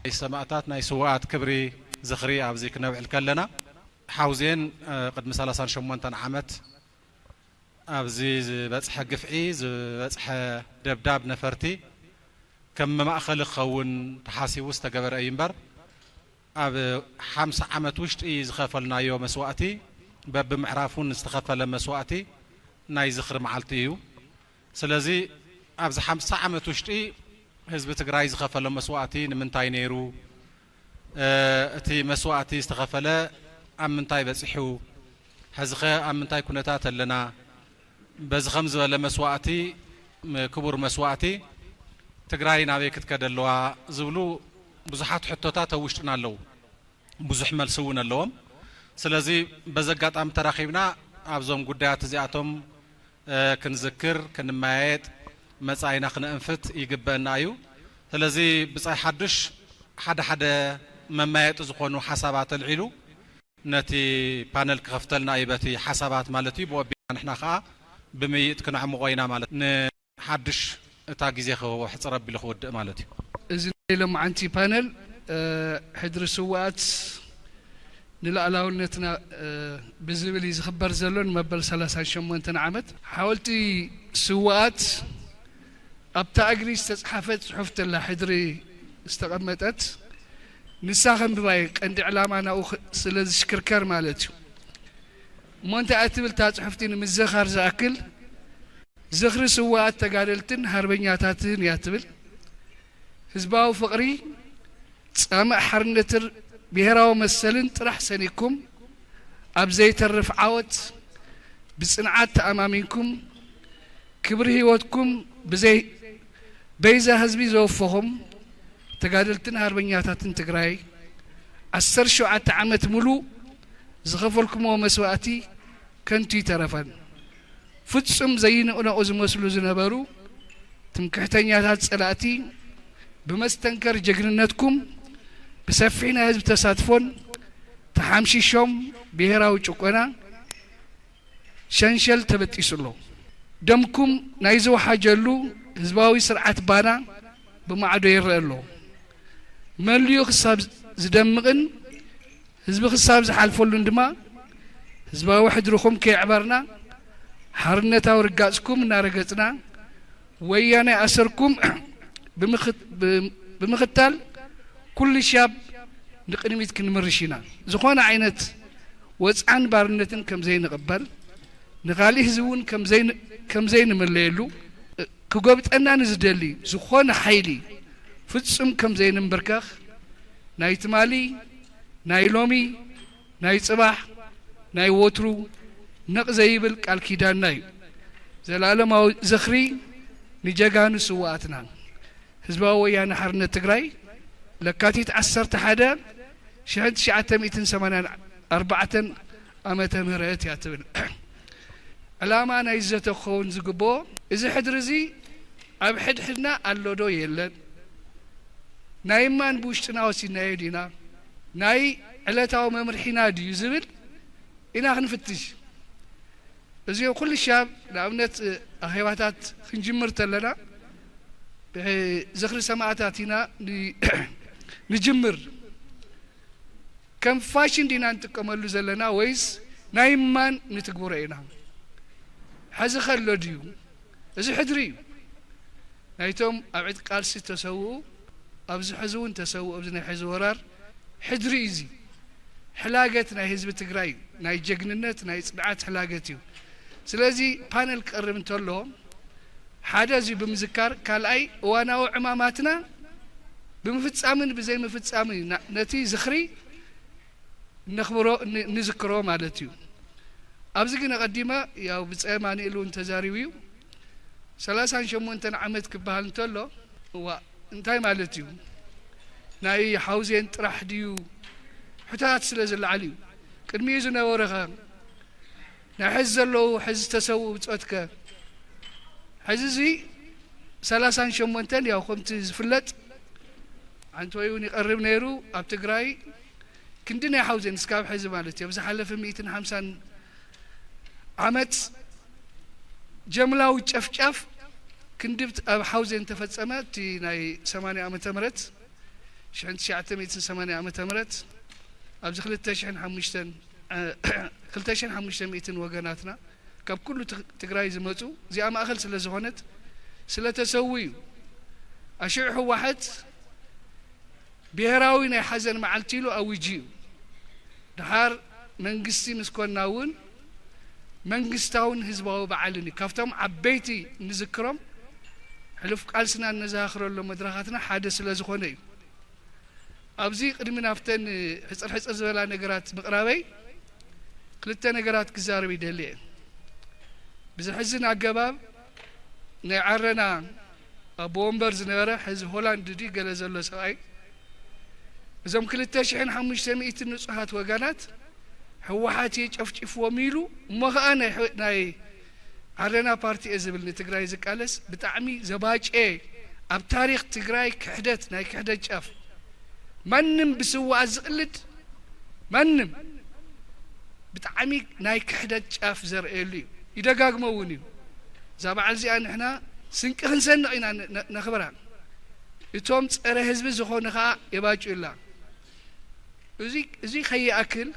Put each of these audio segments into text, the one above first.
السماعات ناي سوات كبري زخري أبزي كنوع الكلنا حوزين قد مثلا صار شمونتن عمت أبزي بس حق فعيز بس دبداب نفرتي كم ما أخلق خون تحاسي وسط جبر أيمبر أب 5 عمت وشت إيز خفلنا يوم مسواتي باب معرفون استخفل مسواتي ناي زخر معلتيو سلازي أبز 5 عمت وشت إي حزب تجري زخفل مسواتي من تاينيرو تي مسواتي استخفله أم من تاي بسحو حزخة أم من تاي كنتات لنا بز 5 ولا مسواتي كبر مسواتي تجري نابيك تكدلوا زبلو بزحات حتوتات وشتنا اللو بزح ملسونا اللوم سلازي بزقات أم تراخيبنا أبزوم قدات زياتهم كنذكر كنمايت مساينا خننفت يجبنا أيو سلازي بصاي حدش حدا ممايت زخونو حسابات العلو نتي بانل كفتلنا أيبتي حسابات مالتي بوبي نحنا خا بميت كنا عموغينا مالت حدش تاجيزي خو حص ربي لخود مالتي إذن لما عنتي بانل حدر سوات نلقلاونتنا بزبلي زخبر زلون مبل 38 عمت حاولتي سوات ابتا اجري استحفت صحفت الله حدري استقمطت نساخن بباي قند علامانا سلاز شكركر مالتي مونت اتبل تصحفتين مزخر زاكل زخر سوات تقاللتن هربنياتاتن ياتبل حزباو فقري صامع حرنتر بهراو مسلن طرح سنيكم ابزي ترف عوت بصنعات امامكم كبر هيوتكم بزي بيزا حزبي زوفهم تقادلتن هربنياتاتن تግራይ 17 ዓመት ሙሉ ዝኸፈልኩሞ መስዋዕቲ ከንቱ ይተረፈን ፍጹም ዘይንቁነቁ ዝመስሉ ዝነበሩ ትምክሕተኛታት ጸላእቲ بمستنكر جغننتكم بسفينا حزب تساتفون تحمشيشوم بهراو ጭቆና شنشل تبتيسلو دمكم نايزو حاجلو حزباوي سرعت بانا بمعدو يرلو مليو حساب زدمقن حزب حساب زحالفولو اندما حزباوي حدركم كيعبرنا حرنتاو رقاصكم نارغصنا ويانا اسركم بمختال كل شاب نقدميت كنمرشينا زخونا عينت وصعن بارنتن كم زي نقبل نغالي حزبون كم زي نمليلو كغبطنا نزدلي زخونا حيلي فصم كم زي نمبركخ ناي تمالي ناي لومي ناي صباح ناي وترو نق زيبل قال كيدان ناي زلالماو زخري نجاغانو سواتنا حزباوي ويانا حرنة تግራይ لكاتيت 11 شهد 1984 ዓመተ ምህረት ያትብል علاما نايزته خون زغبو اذا حدرزي اب حدنا اللودو يلن نايمان بوشتنا وسينا يدينا ناي علتاو ممرحينا دي يزبل انا خنفتش ازي كل الشاب لابنت اخيواتات خنجمر تلنا زخر سماعاتنا نجمر كم فاشن دينا نتقملو زلنا ويس نايمان نتقبرينا حزي خلو ديو ازي حدري نايتهم ابعد قالسي تسوو ابزي حزون تسوو ابزي حزو ورار حدري ازي حلاقتنا حزب تግራይ ناي جغننت ناي صدعات حلاقتيو سلازي بانل قرب انتلو حدا زي بمذكر كالاي وانا وعماماتنا بمفصامن بزي مفصامن نتي زخري نخبرو نذكرو مالتيو ابزي كنا قديمه ياو بصيماني له انتزاريو 38 عمت كبال انتلو و انتاي مالتيو ناي حوزين طرح ديو حتات سلازل عليو قدمي زنا ورخه نحزلو حز تسوو بصوتك حززي 38 ياو خمت زفلت عنتو يوني قرب نيرو اب تግራይ كندنا حوزين سكاب حزب مالتي بز حلف 150 عمت جملاو ጨፍጨፍ كندبت اب حوزين تفصمت ناي 80 عمت مرت 1980 ዓመተ ምህረት ኣብዚ 2500 ወገናትና ካብ ኩሉ ትግራይ ዝመጹ እዚኣ ማእኸል ስለ ዝኾነት ስለ ተሰውዩ ኣሽዕ ህወሓት ብሄራዊ ናይ ሓዘን መዓልቲ ኢሉ ኣውጅዩ ድሓር መንግስቲ ምስኮናውን መንግስታውን ህዝባዊ በዓልን ካብቶም ዓበይቲ ንዝክሮም ሕልፍ ቃልስና ነዛኽረሎ መድረኻትና ሓደ ስለ ዝኾነ እዩ ኣብዚ ቅድሚ ናፍተን ሕፅር ዝበላ ነገራት ምቕራበይ ክልተ ነገራት ክዛረብ ይደልየ ብዝሕዝን ኣገባብ ናይ ዓረና ኣብ ወንበር ዝነበረ ሕዚ ሆላንድ ዲ ገለ ዘሎ ሰብኣይ እዞም 2500 ንጹሃት ወገናት ህወሓት ጨፍጭፍዎም ኢሉ እሞ ኸኣ ናይ ዓረና ፓርቲ ዝብል ንትግራይ ዝቃለስ ብጣዕሚ ዘባጨ ኣብ ታሪክ ትግራይ ክሕደት ናይ ክሕደት ጫፍ ማንም ብስዋዕ ዝቕልድ ማንም ብጣዕሚ ናይ ክሕደት ጫፍ ዘርእየሉ እዩ ይደጋግሞ እውን እዩ እዛ በዓል እዚኣ ንሕና ስንቂ ክንሰንቕ ኢና ነኽብራ እቶም ፀረ ህዝቢ ዝኾኑ ኸኣ የባጭዩላ እዚ ኸይኣክል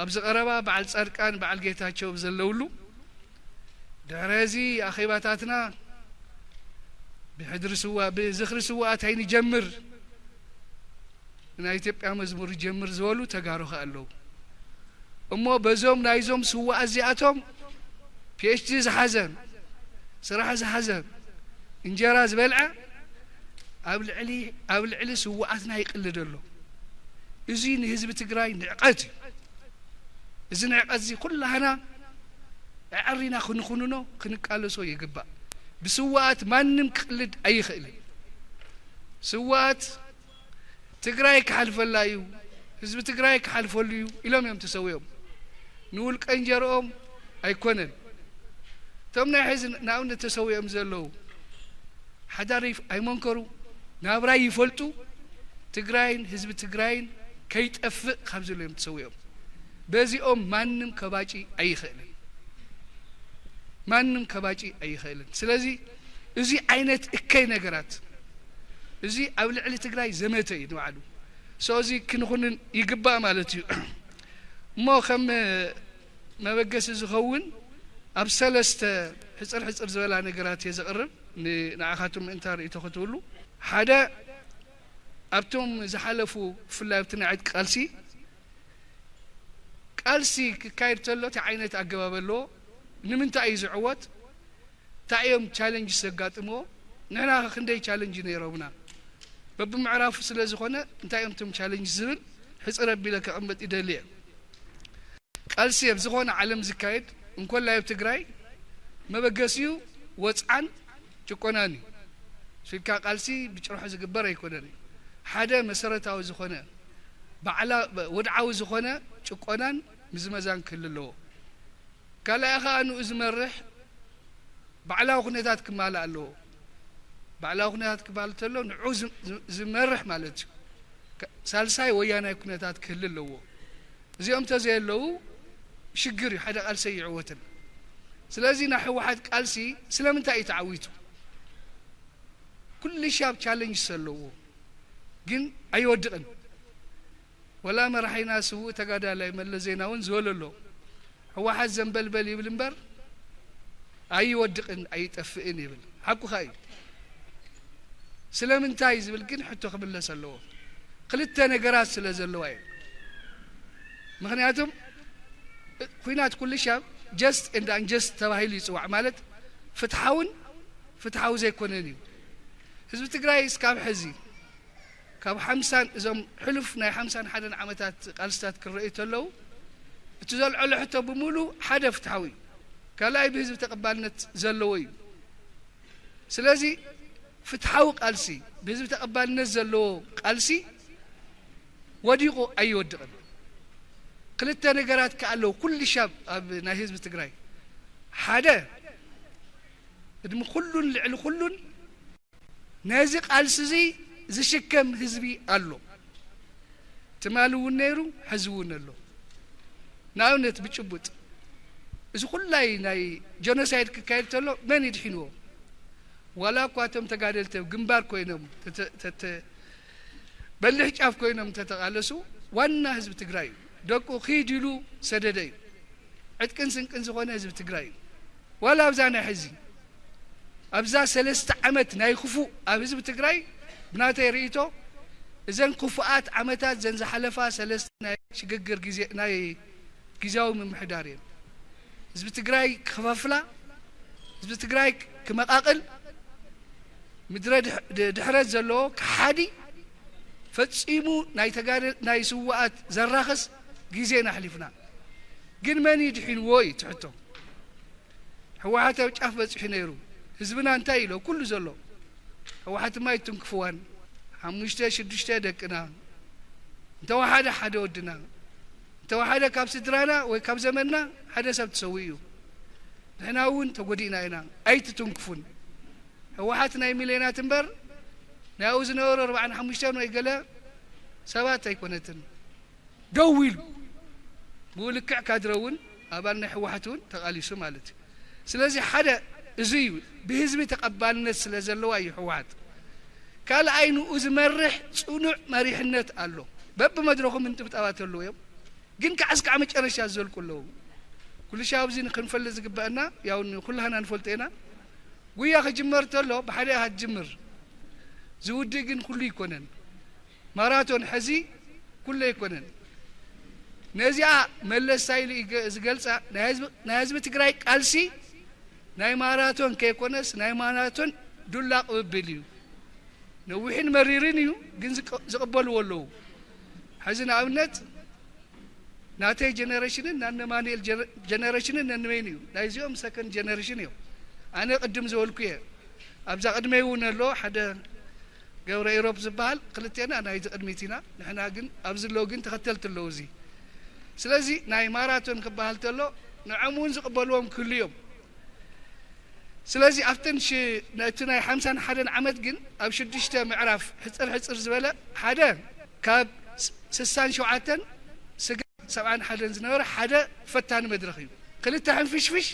ኣብ ዝቐረባ በዓል ጻድቃን በዓል ጌታቸው ዘለውሉ ድሕረዚ ኣኼባታትና ብዝኽሪ ስዋእታይ ንጀምር ናይ ኢትዮጵያ መዝሙር ይጀምር ዝበሉ ተጋሩኸ ኣለዉ እሞ በዞም ናይዞም ስዋእ እዚኣቶም ፒኤችዲ ዝሓዘን ስራሕ ዝሓዘን እንጀራ ዝበልዐ ኣብ ልዕሊ ስዋኣትና ይቕልድ ኣሎ እዚ ንህዝቢ ትግራይ ንዕቐት እዩ እዚ ንዕቐት እዚ ኩላህና ኣዕሪና ክንኹንኖ ክንቃለሶ ይግባእ ብስዋኣት ማንም ክቕልድ ኣይኽእልን ስዋኣት ትግራይ ክሓልፈላ እዩ ህዝቢ ትግራይ ክሓልፈሉ እዩ ኢሎም እዮም ተሰውዮም ንውልቀ እንጀርኦም ኣይኮነን እቶም ናይ ሕዚ ንኣብነት ተሰውዮም ዘለዉ ሓዳር ኣይመንከሩ ናብራ ይፈልጡ ትግራይን ህዝቢ ትግራይን ከይጠፍእ ካብ ዘሎ እዮም ተሰውዮም በዚኦም ማንም ከባጪ ኣይኽእልን ማንም ከባጪ ኣይኽእልን ስለዚ እዚ ዓይነት እከይ ነገራት እዚ ኣብ ልዕሊ ትግራይ ዘመተ እዩ ንባዕሉ ስለዚ ክንኹንን ይግባእ ማለት እዩ እሞ ከም መበገሲ ዝኸውን ኣብ ሰለስተ ሕፅር ዝበላ ነገራት እየ ዘቕርብ ንዓኻቶም ምእንታር እተኽትብሉ ሓደ ኣብቶም ዝሓለፉ ብፍላይ ኣብቲ ናይ ዓድ ቃልሲ ክካየድ ተሎ እቲ ዓይነት ኣገባብ ኣለዎ ንምንታይ እዩ ዝዕወት እንታይ እዮም ቻሌንጅ ዘጋጥምዎ ንሕና ክንደይ ቻሌንጅ ነይሮምና በብምዕራፉ ስለ ዝኾነ እንታይ እዮም እቶም ቻሌንጅ ዝብል ሕፅር ኣቢለ ከቕመጥ ይደልየ ቃልሲ ኣብ ዝኾነ ዓለም ዝካየድ እንኮላይ ኣብ ትግራይ መበገሲኡ ወፅዓን ጭቆናን እዩ ስልካ ቃልሲ ብጭርሖ ዝግበር ኣይኮነን እዩ ሓደ መሰረታዊ ዝኾነ ወድዓዊ ዝኾነ ጭቆናን ምዝመዛን ክህሉ ኣለዎ ካልኣይ ኸኣ ንኡ ዝመርሕ ባዕላዊ ኩነታት ክማልእ ኣለዎ ባዕላዊ ኩነታት ክማልእ ተሎ ንዑ ዝመርሕ ማለት እዩ ሳልሳይ ወያናይ ኩነታት ክህሉ ኣለዎ እዚኦም ተዘየለዉ ሽግር እዩ ሓደ ቃልሲ ይዕወትን ስለዚ ናይ ህወሓት ቃልሲ ስለምንታይ እዩ ተዓዊቱ ኩሉ ሻብ ቻሌንጅ ዘለዎ ግን ኣይወድቕን ወላ መራሒና ስውእ ተጋዳላይ መለስ ዜናውን ዝበሎ ኣሎ ህወሓት ዘንበልበል ይብል እምበር ኣይወድቕን ኣይጠፍእን ይብል ሓቁ ኸ እዩ ስለምንታይ ዝብል ግን ሕቶ ክምለስ ኣለዎ ክልተ ነገራት ስለ ዘለዋ እዩ ምክንያቱም ኩናት ኩሉ ሻብ ጀስት ኤንድ አንጀስት ተባሂሉ ይፅዋዕ ማለት ፍትሓዊ ዘይኮነን እዩ ህዝቢ ትግራይ እስካብ ሕዚ ካብ 50 እዞም ሕሉፍ ናይ 51 ዓመታት ቃልስታት ክረአዩ ተለዉ እቲ ዘልዕሎ ሕቶ ብምሉ ሓደ ፍትሓዊ ካልኣይ ብህዝቢ ተቐባልነት ዘለዎ እዩ ስለዚ ፍትሓዊ ቃልሲ ብህዝቢ ተቐባልነት ዘለዎ ቃልሲ ወዲቑ ኣይወድቕን ክልተ ነገራት ከኣለዉ ኩሉ ሻብ ኣብ ናይ ህዝቢ ትግራይ ሓደ እድሚ ኩሉን ልዕሊ ኩሉን ነዚ ቃልሲ እዚ ዝሽከም ህዝቢ ኣሎ ትማል እውን ነይሩ ሕዚ እውን ኣሎ ንኣብነት ብጭቡጥ እዚ ኩላይ ናይ ጀኖሳይድ ክካየድ ተሎ መን ይድሒንዎ ዋላ እኳ እቶም ተጋደልቲ ግንባር ኮይኖም በልሕ ጫፍ ኮይኖም ተተቃለሱ ዋና ህዝብ ትግራይ ደቁ ኺድሉ ሰደደይ ዕጥቅን ስንቅን ዝኾነ ህዝብ ትግራይ ዋላ ኣብዛና ሕዚ ኣብዛ 3 ዓመት ናይ ክፉእ ኣብ ህዝብ ትግራይ ብናተይ ርእይቶ እዘን ክፉኣት ዓመታት ዘን ዝሓለፋ 3 ናይ ሽግግር ግዜ ናይ ግዜያዊ ምምሕዳር እዮም ህዝብ ትግራይ ክኸፋፍላ ህዝብ ትግራይ ክመቃቅል ምድረ ድሕረት ዘለዎ ክሓዲ ፈጺሙ ናይ ስዋኣት ዘራኽስ ግዜና ሓሊፍና ግን መን ይድሒንዎ እዩ ትሕቶ ህወሓት ኣብ ጫፍ በፂሑ ነይሩ ህዝብና እንታይ ኢሎ ኩሉ ዘሎ ህወሓትማ ይትንክፍዋን 5-6 ደቅና እንተወሓደ ሓደ ወድና እንተወሓደ ካብ ስድራና ወይ ካብ ዘመንና ሓደ ሰብ ትሰዊ እዩ ንሕና እውን ተጎዲእና ኢና ኣይትትንክፉን ህወሓት ናይ ሚልዮናት እምበር ናይ ኣብኡ ዝነበሩ 45 ወይ ገለ ሰባት ኣይኮነትን ደው ኢሉ ብልክዕ ካድረ እውን ኣባል ናይ ህወሓት እውን ተቃሊሱ ማለት እዩ ስለዚ ሓደ እዚ እዩ ብህዝቢ ተቐባልነት ስለ ዘለዋ እዩ ህወሓት ካልኣይ ንኡ ዝመርሕ ፅኑዕ መሪሕነት ኣሎ በብመድረኹም እንጥብጣባት ኣለዉ እዮም ግን ክዓስካዕ መጨረሻ ዘልቁ ኣለዉ ኩሉ ሻ ኣብዚ ንክንፈልጥ ዝግባአና ያው ኩላህና ንፈልጦ ኢና ጉያ ክጅመር ተሎ ብሓደ ሃጅምር ዝውድእ ግን ኩሉ ይኮነን ማራቶን ሕዚ ኩሉ ይኮነን ነዚኣ መለስ ሳይሉ ዝገልጻ ናይ ህዝቢ ትግራይ ቃልሲ ናይ ማራቶን ከይኮነስ ናይ ማራቶን ዱላ ቅብብል እዩ ነዊሕን መሪርን እዩ ግን ዝቕበልዎ ኣለዉ ሕዚ ንኣብነት ናተይ ጀነሬሽንን ናነ ማንኤል ጀነሬሽንን ነንመይን እዩ ናይዚኦም ሰከንድ ጀነሬሽን እዮም ኣነ ቅድም ዝበልኩ እየ ኣብዛ ቅድመይ እውን ኣሎ ሓደ ገብረ ኢሮብ ዝበሃል ክልቴና ናይ ቅድሚት ኢና ንሕና ግን ኣብዚ ኣለዉ ግን ተኸተልቲ ኣለዉ እዚ ስለዚ ናይ ማራቶን ክበሃል ተሎ ንዖም እውን ዝቕበልዎም ክህሉ እዮም ስለዚ ኣብተን ነቲ ናይ 51 ዓመት ግን ኣብ 6 ምዕራፍ ሕፅር ዝበለ ሓደ ካብ 67 ስጋ 71 ዝነበረ ሓደ ፈታኒ መድረኽ እዩ ክልተ ሕንፍሽፍሽ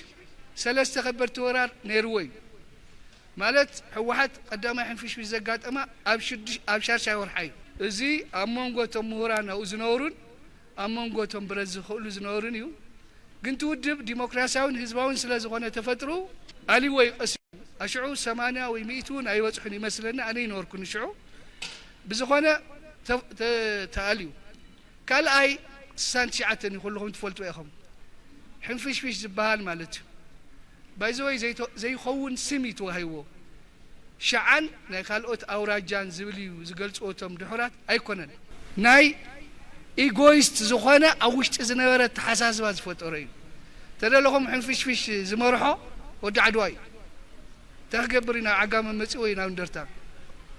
3 ከበድቲ ወራር ነይርዎ እዩ ማለት ህወሓት ቀዳማይ ሕንፍሽፍሽ ዘጋጠማ ኣብ ሻርሻይ ወርሓ እዩ እዚ ኣብ መንጎቶም ምሁራን ኣብኡ ዝነበሩን ኣብ መንጎቶም ብረት ዝኽእሉ ዝነበሩን እዩ ግን ትውድብ ዲሞክራሲያውን ህዝባውን ስለ ዝኾነ ተፈጥሩ ኣሊዎ ይቀስ ኣሽዑ 80 ወይ 100 እውን ኣይበፅሑን ይመስለና ኣነ ይነበርኩ ንሽዑ ብዝኾነ ተኣልዩ ካልኣይ 69 ይኩልኩም ትፈልጡ ኢኹም ሕንፍሽፍሽ ዝበሃል ማለት እዩ ባይዘወይ ዘይኸውን ስም ይተዋሂብዎ ሸዓን ናይ ካልኦት ኣውራጃን ዝብል እዩ ዝገልፅዎቶም ድሑራት ኣይኮነን ናይ ኢጎይስት ዝኾነ ኣብ ውሽጢ ዝነበረ ተሓሳስባ ዝፈጠረ እዩ ተደለኹም ሕንፍሽፍሽ ዝመርሖ ወዲ ዓድዋ እዩ ተኽገብር ኢና ዓጋመ መፂእ ወይ ናብ እንደርታ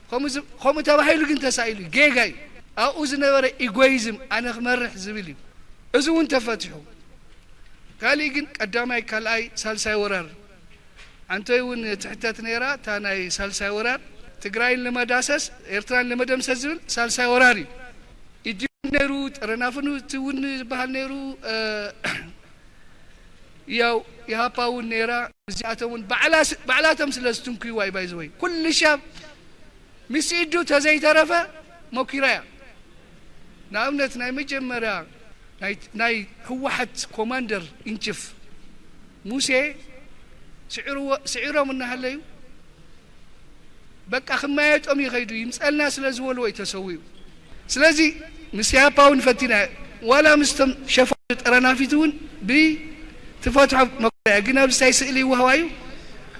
ከምኡ ተባሂሉ ግን ተሳኢሉ ጌጋ እዩ ኣብኡ ዝነበረ ኢጎይዝም ኣነ ክመርሕ ዝብል እዩ እዚ እውን ተፈትሑ ካልእ ግን ቀዳማይ ካልኣይ ሳልሳይ ወራር አንተይ እውን ትሕተት ነይራ እታ ናይ ሳልሳይ ወራር ትግራይን ለመዳሰስ ኤርትራን ለመደምሰስ ዝብል ሳልሳይ ወራር እዩ ኢድ ነይሩ ጠረናፍኑ እውን ዝበሃል ነይሩ ያው የሃፓውን ነይራ እዚኣቶም ባዕላቶም ስለ ዝትንክይዋ እዩ ባይዘወይ ኩሉ ሻብ ምስ ኢዱ ተዘይተረፈ ሞኪራያ ንኣብነት ናይ መጀመርያ ናይ ህወሓት ኮማንደር ኢንቺፍ ሙሴ ስዒሮም እናሃለዩ በቃ ክማየጦም ይኸይዱ ይምፀልና ስለ ዝበልዎ እዩ ተሰዊዩ ስለዚ ምስ ያፓውን ፈቲና ዋላ ምስቶም ሸፋ ጠረናፊት እውን ብትፈትሖ መኩሪያ ግን ኣብስታይ ስእሊ ይወሃዋዩ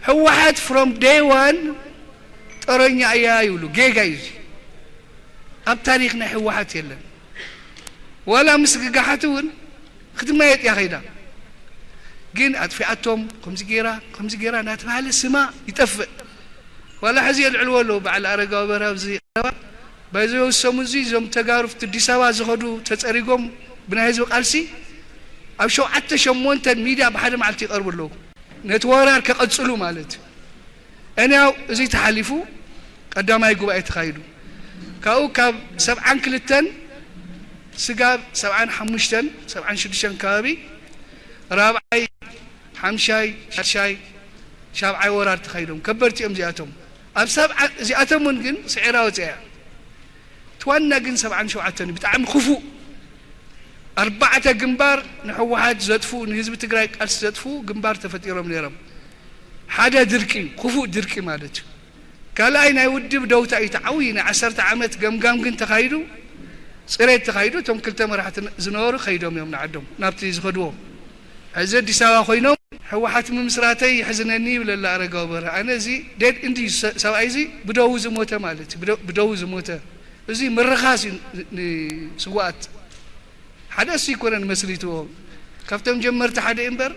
ህወሓት ፍሮም ዴይ ዋን ጠረኛ እያ ይብሉ ጌጋ እዩ ኣብ ታሪክ ናይ ህወሓት የለን ዋላ ምስ ግጋሓት እውን ክትማየጥ እያ ኸይዳ ግን ኣጥፊኣቶም ከምዚ ጌራ እናተባሃለ ስማ ይጠፍእ ዋላ ሕዚ የልዕልዎ ኣለዉ በዓል ኣረጋዊ በርሀ ኣብዚ ቀረባ ባይዘወሰሙ እዚ እዞም ተጋሩፍቲ ኣዲስ ኣበባ ዝኸዱ ተፀሪጎም ብናይ ህዝቢ ቃልሲ ኣብ 7-8 ሚድያ ብሓደ መዓልቲ ይቐርቡ ኣለዉ ነቲ ወራር ከቐፅሉ ማለት እዩ እንያው እዚ ተሓሊፉ ቀዳማይ ጉባኤ ተኻይዱ ካብኡ ካብ 72 ስጋብ 75-76 ከባቢ ራብዓይ ሓምሻይ ሻድሻይ ሻብዓይ ወራር ተኻይዶም ከበድቲ እዮም እዚኣቶም ኣብ 7 እዚኣቶም እውን ግን ስዒራ ወፅያ እቲ توانا جن 77 بتعم خفو 4 جنبار نحوحات زدفو نهزب تقرأي قالس زدفو جنبار تفتيرهم ليرم حدا دركي خفو دركي مالت كالاينا يودي بدوتا يتعوينا 10 عامات قمقام كنت خايدو صريت تخايدو توم كلتا مرحت زنور خايدوم يوم نعدهم نابتي زخدوهم هزا دي سوا خوينوم حوحات من مسراتي حزنني ولا لا ارغاو بر انا زي ديد اندي سواي زي بدو زموته مالت بدو زموته زي مرخاسي سوات حدث يكون مسريتو كفتم جمرت حدا امبر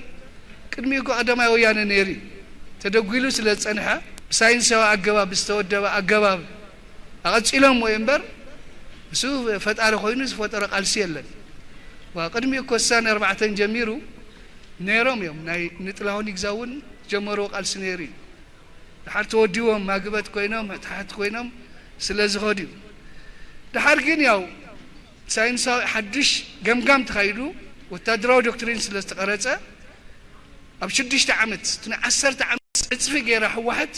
قدميكو ادماي ويانا نيري تدغيلو سلا صنحه ساينسوا اغباب بستودبا اغباب اقصيلهم ويمبر سو فتار خوينس فتر قالسي يلن وقدميكو سان 4 جميرو نيروم يوم ناي نطلاون يغزاون جمرو قالس نيري دحر توديوم ماغبت كوينم تحت كوينم سلاز خدي دحر كين ياو ساينسا حدش قمقام تخيلو وتدرو دكتورين سلاز تقرصه اب 6 عامت 10 عامت اصفي غير واحد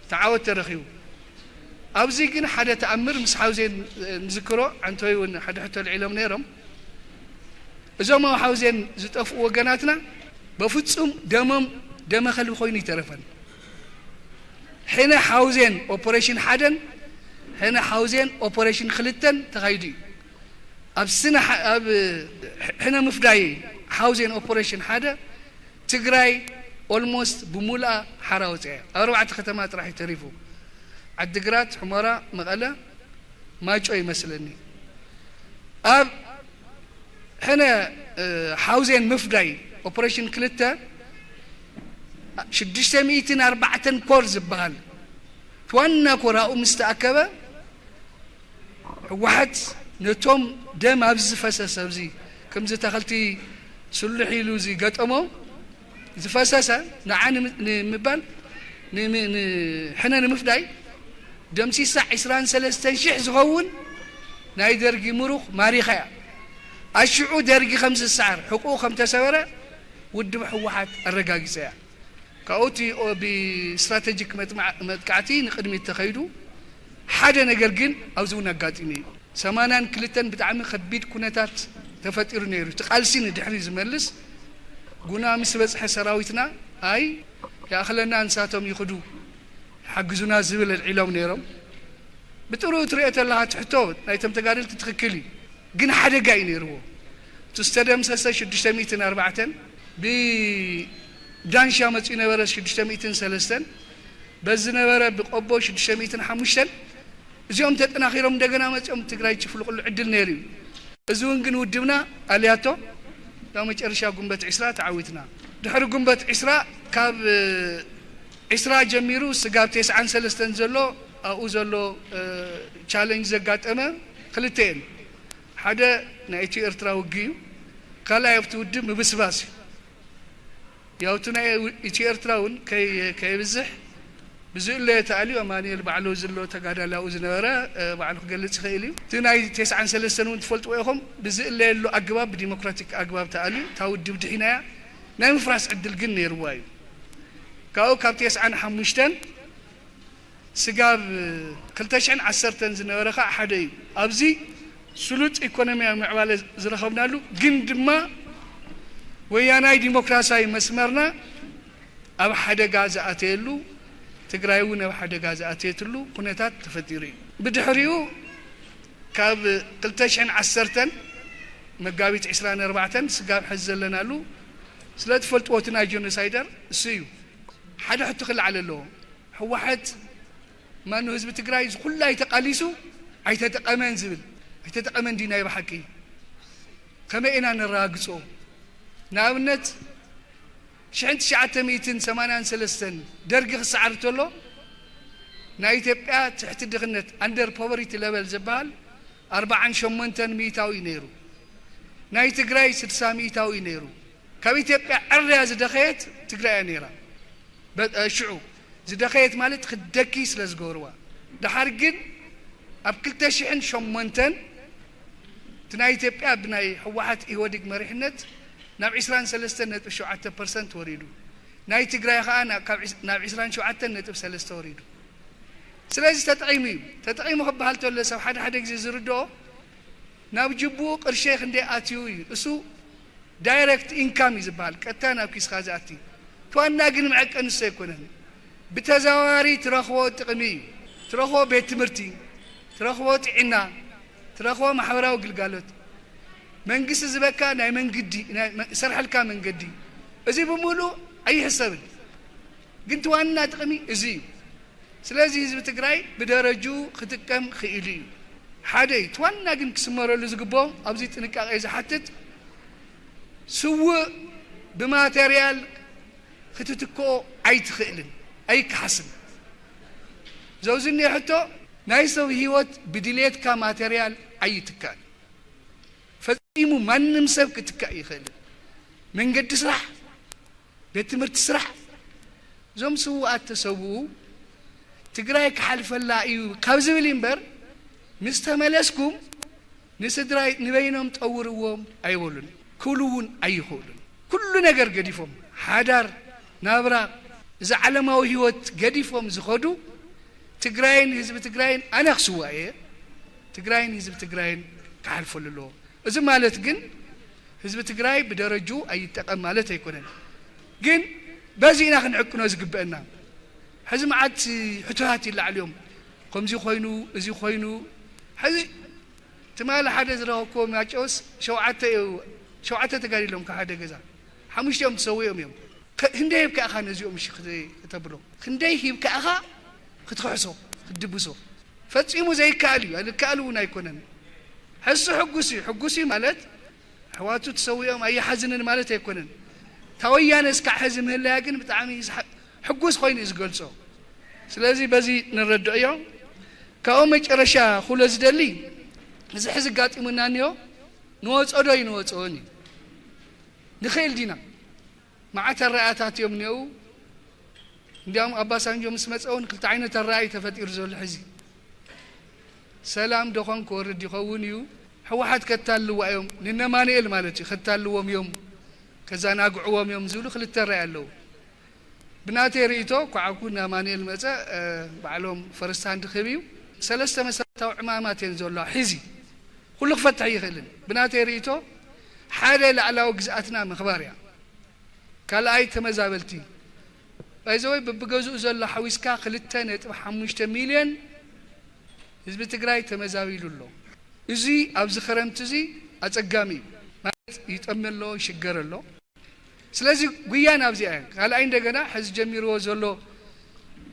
تعاود ترخيو ابزي كن حدا تامر مس حوزين نذكرو عنتوي ون حدا حتى العلم نيرم ازوم حوزين زطفو وغناتنا بفصوم دم خلو خوين يترفن حين حوزين اوبريشن حدن حين حوزين اوبريشن خلتن تغيدي اب سنه اب حين مفداي حوزين اوبريشن حدا تግራይ almost بمولا حراوته 4 ከተማት راح يتريفو عدقرات حمراء مقاله ماچو يمسلني اب هنا حوزين مفداي اوبريشن كلتا 604 كور زبال توانا كوراو مستأكبة واحد نتوم دم ابز فسس ابزي كم زي تخلتي سلحي لوزي قطمو زفسسه نعاني مبال حنا نمفداي دمسي ساع 23 شح زغون ناي درجي مروخ ماريخا اشعو درجي 5 سعر حقوق 5 سوره ودب حوحات الرقاقسه كاوتي او باستراتيجيك متقعتي نقدمي تخيدو حدا نجر جن او زونا قاطيني سمانان كلتن بتعمل خبيد كونتات تفطير نيرو تقالسين دحري زملس غنا مسبص حسراويتنا اي يا اخلنا انساتهم يخدو حجزونا زبل العلم نيرم بترو تريت الله تحتو نايتم تقارل تتخكلي جن حدا جاي نيرو تستدم 604 ب دانشا مصي نبره 603 بز نبره بقبو 605 ازيوم تطناخيرم دغنا مصيوم تግራይ چفلقل عدل نيري ازون جن ودبنا الياتو لو مچرشا غنبت عسرا تعويتنا دحر غنبت عسرا كاب عسرا جميرو سغاب 93 زلو او زلو تشالنج زغاطمه خلتين حدا نايتي ارترا وغيو كلا يفتود مبسباس ياوتنا ايتي ارتراون كي بزح بزل تعالي امانيل بعلو زلو تغادالاو زنبره بعلو خغلص خيلي تناي 93 تفلط ويهم بزل له اغباب ديمقراطيك اغباب تعالي تاود بدحينا ناي مفراس عدل جن يرواي كاو كاب 95 سغاب 2010 زنبره خا حدي ابزي سلوت ايكونوميا معبال زرخبنالو جن دما وياناي ديمقراساي مسمرنا اب حدا غازاتيلو تግራይውን اب حدا غازاتيتلو كونتات تفطيري بدحريو كاب 2010 مغابيت 24 سغاب حزلنالو سلات فلطوتنا جينوسايدر سيو حدا حتى خل على له هو حد ما انه حزب تግራይ كلها يتقاليسو ايتتقمن زبل ايتتقمن ديناي بحقي كما انا نراغصو نابنت 1983 درجه سعرتلو نا ايثيوبيا تحت دغنت اندر بوفرتي ليفل زبال 48 ميتاوي نيرو نا تግራይ 60 ميتاوي نيرو كايثيوبيا اريا زدخيت تግራይ نيرا بشعو زدخيت مالت خدكي سلازغوروا دحرجن اب 2008 تنا ايثيوبيا بناي حوحات ايوديك مريحنت ناب 23.7% وريدو ناي تግራይ خانا ناب 27.3 وريدو ስለዚህ ተጠቂሙ ክበሃል ተሎ ሰብ ሓደ ግዜ ዝርድኦ ናብ ጅቡኡ ቅርሺ ክንደይ ኣትዩ እዩ እሱ ዳይሬክት ኢንካም ይዝበሃል ቀጥታ ናብ ኪስኻ ዝኣቲ ተዋና ግን መዐቀንስ ኣይኮነን ብተዘዋዋሪ ትረኽቦ ጥቕሚ እዩ ትረኽቦ ቤት ትምህርቲ ትረኽቦ ጥዕና ትረኽቦ ማሕበራዊ ግልጋሎት መንግስቲ ዝበካ ናይ መንገዲ ሰርሐልካ መንገዲ እዚ ብምሉእ ኣይሕሰብን ግን ተዋና ጥቕሚ እዚ እዩ ስለዚህ ህዝብ ትግራይ ብደረጁ ክትቀም ክኢሉ እዩ ሓደ ተዋና ግን ክስመረሉ ዝግባእ ኣብዚ ጥንቃቄ ዝሓትት ስውእ ብማቴሪያል ክትትክኦ ኣይትኽእልን ኣይክሓስን ዘውዝኒ ሕቶ ናይ ሰብ ህይወት ብድሌትካ ማቴሪያል ኣይትካል ፈፂሙ ማንም ሰብ ክትካእ ይኽእልን መንገዲ ስራሕ ቤት ትምህርቲ ስራሕ ዞም ስውኣት ተሰብኡ ትግራይ ክሓልፈላ እዩ ካብ ዝብል እምበር ምስ ተመለስኩም ንስድራይ ንበይኖም ጠውርዎም ኣይበሉን ክብሉውን ኣይኽእሉን ኩሉ ነገር ገዲፎም ሓዳር ናብራ እዚ ዓለማዊ ህይወት ገዲፎም ዝኸዱ ትግራይን ህዝቢ ትግራይን ኣነ ክስዋእ እየ ትግራይን ህዝቢ ትግራይን ክሓልፈሉ ኣለዎ እዚ ማለት ግን ህዝቢ ትግራይ ብደረጁ ኣይጠቐም ማለት ኣይኮነን ግን በዚና ክንዕቅኖ ዝግበአና ሕዚ መዓት ሕቶታት ይላዕል እዮም ከምዚ ኮይኑ እዚ ኮይኑ ሕዚ ትማል ሓደ ዝረኸብኮ ማጨውስ ሸውዓተ ተጋዲሎም ካብ ሓደ ገዛ ሓሙሽተኦም ተሰዊኦም እዮም ክንደይ ሂብካ ኢኻ ነዚኦም እሺ ክተብሎ ክንደይ ሂብካ ኢኻ ክትክሕሶ ክትድብሶ ፈፂሙ ዘይከኣል እዩ ዝከኣል እውን ኣይኮነን ሕሱ ሕጉሲ ማለት ሕዋቱ ተሰዊኦም ኣየሓዝንን ማለት ኣይኮነን ታወያነ እስካዕ ሕዚ ምህላያ ግን ብጣዕሚ ሕጉስ ኮይኑ እዩ ዝገልጾ ስለዚ በዚ ንረድኦ እዮም ካብኡ መጨረሻ ኩሎ ዝደሊ እዚ ሕዚ ጋጢሙና እኒኦ ንወፀዶ እዩ ንወፅኦኒ ንኽእል ዲና መዓት ኣረኣያታት እዮም እኒአው እንዲያውም ኣባሳንጆ ምስ መፀውን ክልተ ዓይነት ኣረኣይ ተፈጢሩ ዘሎ ሕዚ ሰላም ደኾን ክወርድ ይኸውን እዩ ሕወሓት ከታልዋ እዮም ንነማንኤል ማለት እዩ ከታልዎም እዮም ከዛናግዕዎም እዮም ዝብሉ ክልተ ኣረኣይ ኣለዉ ብናተይ ርእቶ ኳዓኩ ናማንኤል መፀ ባዕሎም ፈረስታን ድኽብ እዩ ሰለስተ መሰረታዊ ዕማማት እየን ዘለዋ ሕዚ ኩሉ ክፈትሕ ይኽእልን ብናተይ ርእቶ ሓደ ላዕላዊ ግዝኣትና ምኽባር እያ ካልኣይ ተመዛበልቲ ባይዘወይ በብገዝኡ ዘሎ ሓዊስካ 2.5 ሚልዮን ህዝቢ ትግራይ ተመዛቢሉ ኣሎ እዚ ኣብዚ ክረምቲ እዚ ኣፀጋሚ እዩ ማለት ይጠመሎ ይሽገር ኣሎ ስለዚህ ጉያ ናብዚ እያ ካልኣይ እንደገና ሕዚ ጀሚርዎ ዘሎ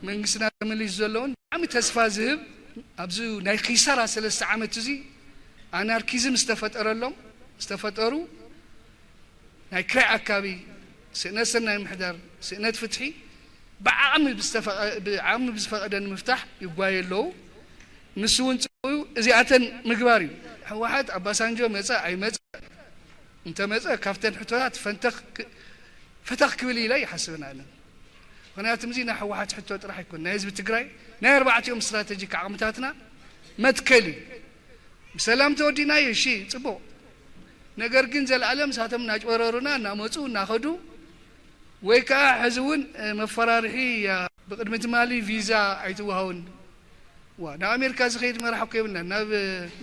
መንግስትና ተመሊሱ ዘለውን ብጣዕሚ ተስፋ ዝህብ ኣብዚ ናይ ኪሳራ 3 ዓመት እዚ ኣናርኪዝም ዝተፈጠሩ ናይ ክራይ ኣካባቢ ስእነት ሰናይ ምሕዳር ስእነት ፍትሒ ብዓቕሚ ብዝፈቐደ ንምፍታሕ ይጓየ ኣለዉ ንሱ እውን ፅቡቅ እዚኣተን ምግባር እዩ ሕወሓት ኣባሳንጆ መፀ ኣይመፀ እንተመፀ ካብተን ሕቶታት ፈተኽ ክብል ኢለ ይሓስብና ኣለን ምክንያቱም እዚ ናይ ሕወሓት ሕቶ ጥራሕ ኣይኮን ናይ ህዝቢ ትግራይ ናይ ኣርባዕትኦም ስትራቴጂክ ዓቕምታትና መትከል እዩ ብሰላም ተወዲናዮ እሺ ፅቡቅ ነገር ግን ዘለዓለም ሳቶም እናጭበረሩና እናመፁ እናኸዱ ወይ ከዓ ሕዚ እውን መፈራርሒ ብቅድሚ ትማሊ ቪዛ ኣይትወሃውን ናብ ኣሜሪካ ዝኸይድ መራሒ እኮ የብልና ናብ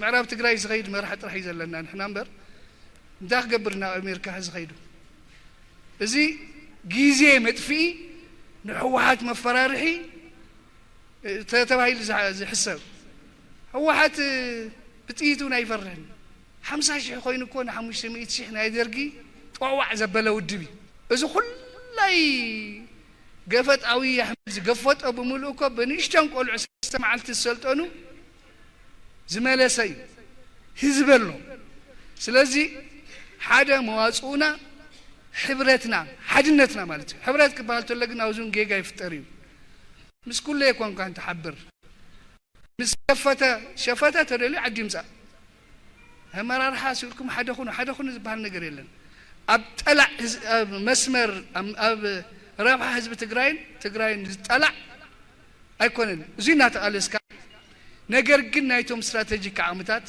ምዕራብ ትግራይ ዝኸይድ መራሒ ጥራሕ እዩ ዘለና ንሕና እምበር እንታይ ክገብር ናብ ኣሜሪካ ዝኸይዱ እዚ ግዜ መጥፊኢ ንሕወሓት መፈራርሒ ተባሂሉ ዝሕሰብ ሕወሓት ብጥይቱ ኣይፈርሕን 50,000 ኮይኑ እኮ ን500,000 ናይ ደርጊ ጠዋዕ ዘበለ ውድብ እዩ እዚ ኩላይ ገፈጣዊ ኣሕመድ ዝገፈጦ ብምሉእ እኮ ብንእሽተን ቆልዑ 3 መዓልቲ ዝሰልጠኑ ዝመለሰ እዩ ህዝቢ ኣሎ ስለዚ ሓደ መዋፅኡና ሕብረትና ሓድነትና ማለት እዩ ሕብረት ክበሃል ተሎ ግን ኣብዙን ጌጋ ይፍጠር እዩ ምስ ኩሉ የኮንካ እንትሓብር ምስ ሸፈተ ተደልዩ ዓዲ ይምፃእ ኣመራርሓ ሲልኩም ሓደ ኩኑ ዝበሃል ነገር የለን ኣብ ጠላዕ መስመር ኣብ ረብሓ ህዝቢ ትግራይን ዝጠላዕ ኣይኮነን እዚ እናተቃለስካ ነገር ግን ናይቶም ስትራቴጂክ ዓቕምታት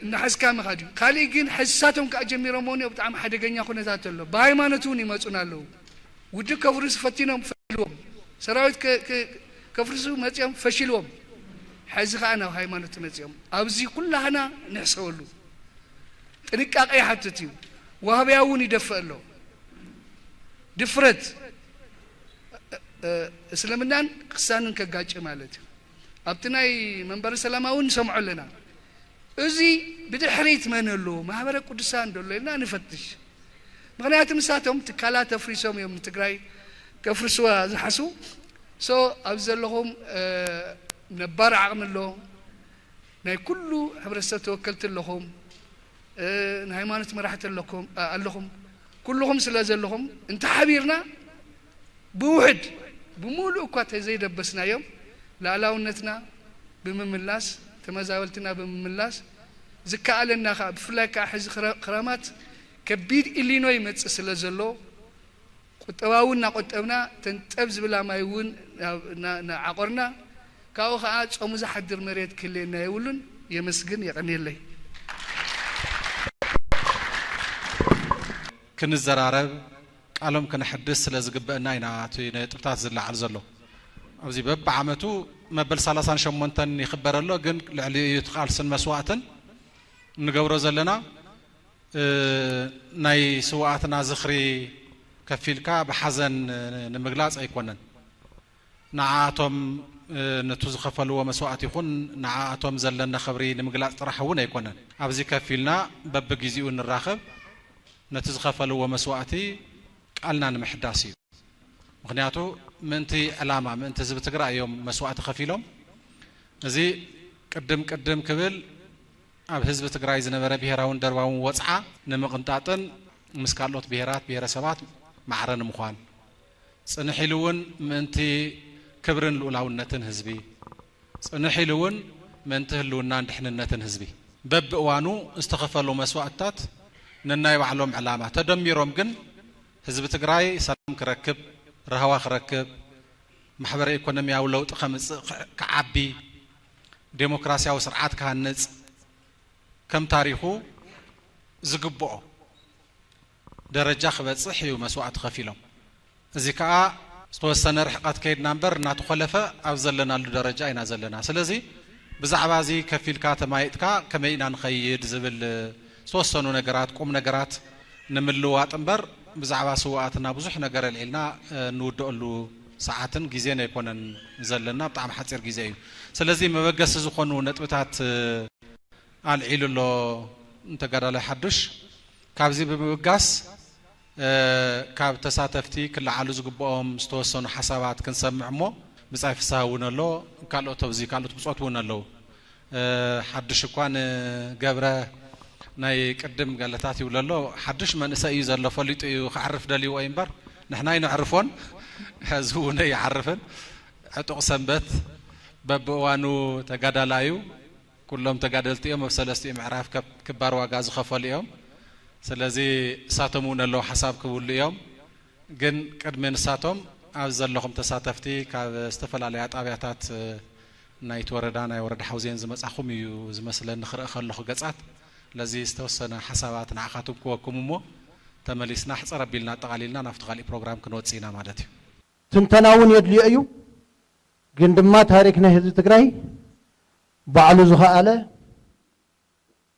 እናሓዝካ ምኻድ እዩ ካልእ ግን ሕሳቶም ከዓ ጀሚሮም ሆነ ብጣዕሚ ሓደገኛ ኩነታት ኣሎ ብሃይማኖት እውን ይመፁና ኣለዉ ውድብ ከፍርስ ፈቲኖም ፈትልዎም ሰራዊት كفرسو متيم فشلهم حزق أنا وهيمانة متيم أبزي كلها أنا نحسولو تنكاق أي حتتيو وهب ياوني دفع له دفرت اسلامنان قسانن كغاچ مالتي ابتناي منبر سلاماون سمعوا لنا ازي بدحريت منلو ማህበረ ቅዱሳን ደለና ንፈትሽ ምክንያቱም ሳቶም ትካላት አፍሪሶም የም ትግራይ ከፍርስዋ ዝሐሱ አብዘለሁም ነባር ዓቅምሎ ናይ ኩሉ ሕብረተሰብ ተወከልት ለኹም ሃይማኖት መራሕት ኣለኹም ኩልኹም ስለዘለኹም እንተ ሓቢርና بوحد بمولو እኳ ዘይደበስናዮም ላላውነትና በመምላስ ተመዛወልትና በመምላስ ዝካአለና ብፍላይ ካሕዚ ክራማት ከቢድ ኢሊኖይ መጽ ስለዘሎ ቁጠባውና ቆጠብና ተንጠብ ዝብላ ማይውን ዓቆርና ካው ኸዓ ጾሙ ዝሓድር መሬት ክለና ይውሉን የመስግን የቀኒለይ ክንዘራረብ ቃሎም ከነሐድስ ስለዝግበአና ኢና ጥብታት ዝላዓል ዘሎ ኣብዚ በብዓመቱ መበል 38 ይኽበረሎ ግን ልዕሊ ይትቃልስን መስዋዕትን ንገብሮ ዘለና ናይ ስዋዕትና ዝኽሪ ከፊልካ ብሓዘን ንምግላጽ ኣይኮነን ንዓቶም ነቱ ዝኸፈልዎ መስዋዕት ይኹን ንዓቶም ዘለና ኽብሪ ንምግላጽ ጥራሕ እውን ኣይኮነን ኣብዚ ከፊልና በብግዚኡ ንራኸብ ነቱ ዝኸፈልዎ መስዋዕቲ ቃልና ንምሕዳስ እዩ ምክንያቱ ምንቲ ዕላማ ምንቲ ህዝቢ ትግራይ እዮም መስዋዕቲ ከፊሎም እዚ ቅድም ክብል ኣብ ህዝቢ ትግራይ ዝነበረ ብሄራውን ደርባውን ወጽዓ ንምቕንጣጥን ምስ ካልኦት ብሄራት ብሄረሰባት ማዕረን ምዃን ጽንሕ ኢሉ እውን ምንቲ ክብርን ልኡላውነትን ህዝቢ ጽንሕ ኢሉ እውን ምንቲ ህልውናን ድሕንነትን ህዝቢ በብእዋኑ ዝተኸፈሉ መስዋዕትታት ነናይ ባዕሎም ዕላማ ተደሚሮም ግን ህዝቢ ትግራይ ሰላም ክረክብ ረሃዋ ክረክብ ማሕበረ ኢኮኖሚያዊ ለውጥ ከዓቢ ዴሞክራሲያዊ ስርዓት ክሃንጽ ከም ታሪኹ ዝግብኦ ደረጃ ክበጽሕ እዩ መስዋዕት ከፊሎም እዚ ከዓ ዝተወሰነ ርሕቀት ከይድና እምበር እናተኸለፈ ኣብ ዘለናሉ ደረጃ ኢና ዘለና ስለዚ ብዛዕባ እዚ ከፊልካ ተማይጥካ ከመይ ኢና ንኸይድ ዝብል ዝተወሰኑ ነገራት ቁም ነገራት ንምልዋጥ እምበር ብዛዕባ ስዋዕትና ብዙሕ ነገር ልዒልና ንውድአሉ ሰዓትን ግዜን ኣይኮነን ዘለና ብጣዕሚ ሓፂር ግዜ እዩ ስለዚ መበገሲ ዝኾኑ ነጥብታት ኣልዒሉሎ እንተጋዳላይ ሓዱሽ ካብዚ ብምብጋስ ካብ ተሳተፍቲ ክለዓሉ ዝግብኦም ዝተወሰኑ ሓሳባት ክንሰምዕ እሞ ብጻይ ፍስሓ እውን ኣሎ ካልኦት ኣብዚ ካልኦት ብፆት እውን ኣለዉ ሓዱሽ እኳ ንገብረ ናይ ቅድም ገለታት ይብለሎ ሓዱሽ መንእሰይ እዩ ዘሎ ፈሊጡ እዩ ክዓርፍ ደልዩ ወይ እምበር ንሕና ይንዕርፎን ህዝቡ እውን ይዓርፍን ዕጡቕ ሰንበት በብእዋኑ ተጋዳላዩ ኩሎም ተጋደልቲ እዮም ኣብ ሰለስቲኡ ምዕራፍ ክባር ዋጋ ዝኸፈሉ እዮም ስለዚ እሳቶም እውን ኣለዉ ሓሳብ ክብሉ እዮም ግን ቅድሚ ንሳቶም ኣብ ዘለኹም ተሳተፍቲ ካብ ዝተፈላለያ ጣብያታት ናይቲ ወረዳ ናይ ወረዳ ሓውዜን ዝመጻኹም እዩ ዝመስለኒ ክርኢ ከለኹ ገጻት ለዚ ዝተወሰነ ሓሳባት ንዓኻትኩም ክወክሙ እሞ ተመሊስና ሕፀር ኣቢልና ኣጠቓሊልና ናብቲ ካሊእ ፕሮግራም ክንወፅእ ኢና ማለት እዩ ትንተና እውን የድልዮ እዩ ግን ድማ ታሪክ ናይ ህዝቢ ትግራይ ባዕሉ ዝኸኣለ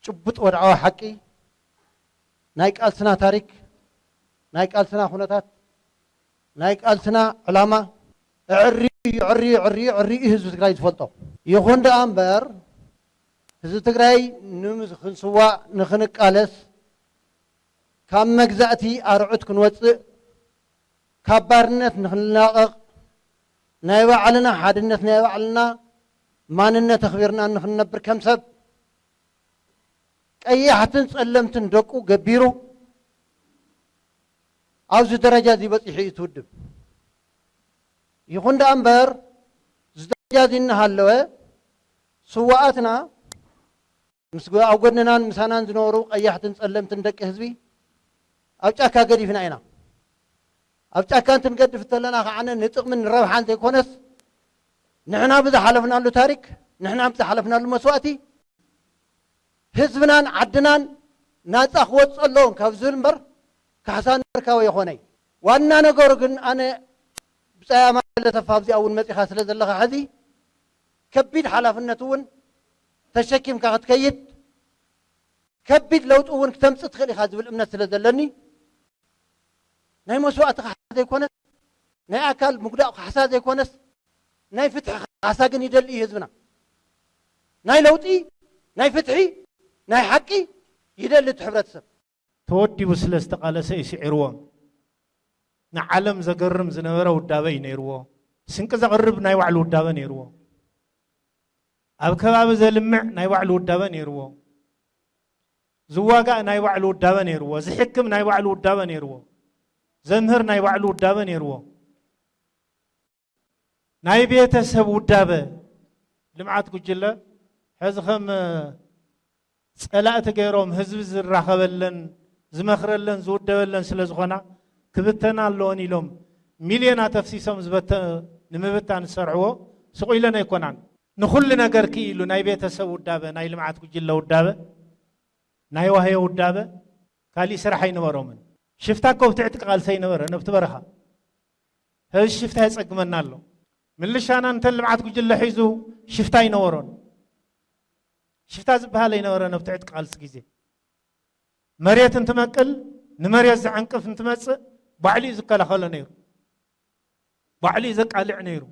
ጭቡጥ ወድዓዊ ሓቂ ናይ ቃልስና ታሪክ ናይ ቃልስና ኩነታት ናይ ቃልስና ዕላማ ዕሪ ህዝቢ ትግራይ ዝፈልጦ ይኹን ደኣ እምበር ህዝቢ ትግራይ ንኽንስዋዕ ንኽንቃለስ ካብ መግዛእቲ ኣርዑት ክንወፅእ ካብ ባርነት ንኽንላቐቕ ናይ ባዕልና ሓድነት ናይ ባዕልና ማንነት ኣኽቢርና ንኽንነብር ከም ሰብ ቀያሕትን ጸለምትን ደቁ ገቢሩ ኣብዚ ደረጃ እዚ በፂሑ እዩ ትውድብ ይኹን ደኣ እምበር እዚ ደረጃ እዚ እናሃለወ ስዋኣትና ምስ ኣብ ጎድንናን ምሳናን ዝነበሩ ቀያሕትን ጸለምትን ደቂ ህዝቢ ኣብ ጫካ ገዲፍና ኢና ኣብ ጫካ እንትንገድፍ ተለና ከዓነ ንጥቕምን ረብሓን ዘይኮነስ ንሕና ብዝሓለፍናሉ ታሪክ ንሕና ብዝሓለፍናሉ መስዋእቲ ህዝብናን ዓድናን ናፃ ክወፅእ ኣለዎም ካብ ዝብል እምበር ካሕሳን ርካዊ የኾነይ ዋና ነገሩ ግን ኣነ ውፃያ ማለት ተፋብዚ አውን መጽኻ ስለ ዘለኻ ሕዚ ከቢድ ሓላፍነት እውን ተሸኪምካ ክትከይድ ከቢድ ለውጥ እውን ክተምጽእ ትኽእል ኢኻ ዝብል እምነት ስለ ዘለኒ ናይ መስዋዕትኻ ሓሳ ዘይኮነስ ናይ ኣካል ምጉዳእ ሓሳ ዘይኮነስ ናይ ፍትሒ ሓሳ ግን ይደሊ ህዝብና ናይ ለውጢ ናይ ፍትሒ ናይ ሓቂ ይደሊ እቲ ሕብረተሰብ ተወዲቡ ስለ ዝተቃለሰ ይስዒርዎም ንዓለም ዘገርም ዝነበረ ውዳበ እዩ ነይርዎ ስንቂ ዘቕርብ ናይ ባዕሉ ውዳበ ነይርዎ ኣብ ከባቢ ዘልምዕ ናይ ባዕሉ ውዳበ ነይርዎ ዝዋጋእ ናይ ባዕሉ ውዳበ ነይርዎ ዝሕክም ናይ ባዕሉ ውዳበ ነይርዎ ዘምህር ናይ ባዕሉ ውዳበ ነይርዎ ናይ ቤተሰብ ውዳበ ልምዓት ጉጅለ ሕዚ ከም ጸላእቲ ገይሮም ህዝቢ ዝራኸበለን ዝመኽረለን ዝውደበለን ስለ ዝኾና ክብተና ኣለዎን ኢሎም ሚልዮናት ተፍሲሶም ንምብታን ዝሰርሕዎ ስቑኢለን ኣይኮናን ንኹሉ ነገር ክኢሉ ናይ ቤተሰብ ውዳበ ናይ ልምዓት ጉጅለ ውዳበ ናይ ዋህዮ ውዳበ ካሊእ ስራሕ ኣይነበሮምን ሽፍታ ከብትዕቲ ቃልሰ ይነበረ ነብቲ በረኻ ህዚ ሽፍታ ይጸግመና ኣሎ ምልሻና እንተን ልምዓት ጉጅለ ሒዙ ሽፍታ ይነበሮን ሽፍታ ዝበሃል ይነበረ ነብትዕቲ ቃልሲ ግዜ መሬት እንትመቅል ንመሬት ዝዓንቅፍ እንትመጽእ ባዕሉ ዝከላኸሎ ነይሩ ባዕሉ ዘቃልዕ ነይሩ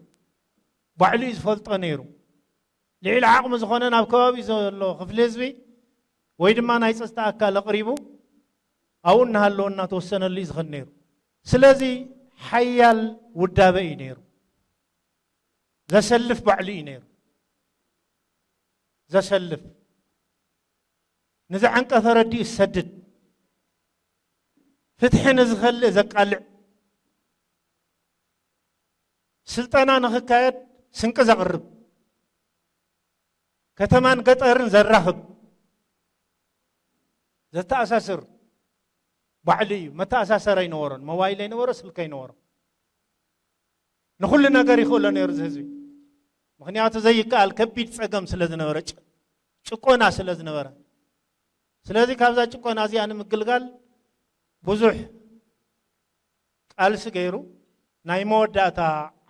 ባዕሉ ዝፈልጦ ነይሩ ልዕሊ ዓቕሚ ዝኾነ ናብ ከባቢ ዘሎ ክፍሊ ህዝቢ ወይ ድማ ናይ ጸጥታ ኣካል ኣቕሪቡ ኣብኡ እናሃለዎ እናተወሰነሉ እዩ ዝኽእል ነይሩ ስለዚ ሓያል ውዳበ እዩ ነይሩ ዘሰልፍ ባዕሉ እዩ ነይሩ ዘሰልፍ ንዝዓንቀፈ ረዲኡ ዝሰድድ ፍትሒ ንዝኸልእ ዘቃልዕ ስልጠና ንኽካየድ ስንቂ ዘቕርብ ከተማን ገጠርን ዘራኽብ ዘተኣሳስር ባዕሉ እዩ መተኣሳሰር ኣይነበሮን ሞባይል ኣይነበሮ ስልክ ኣይነበሮ ንኹሉ ነገር ይኽእሎ ነይሩ ዝህዝቢ ምክንያቱ ዘይከኣል ከቢድ ፀገም ስለ ዝነበረ ጭቆና ስለ ዝነበረ ስለዚ ካብዛ ጭቆና እዚኣ ንምግልጋል ብዙሕ ቃልሲ ገይሩ ናይ መወዳእታ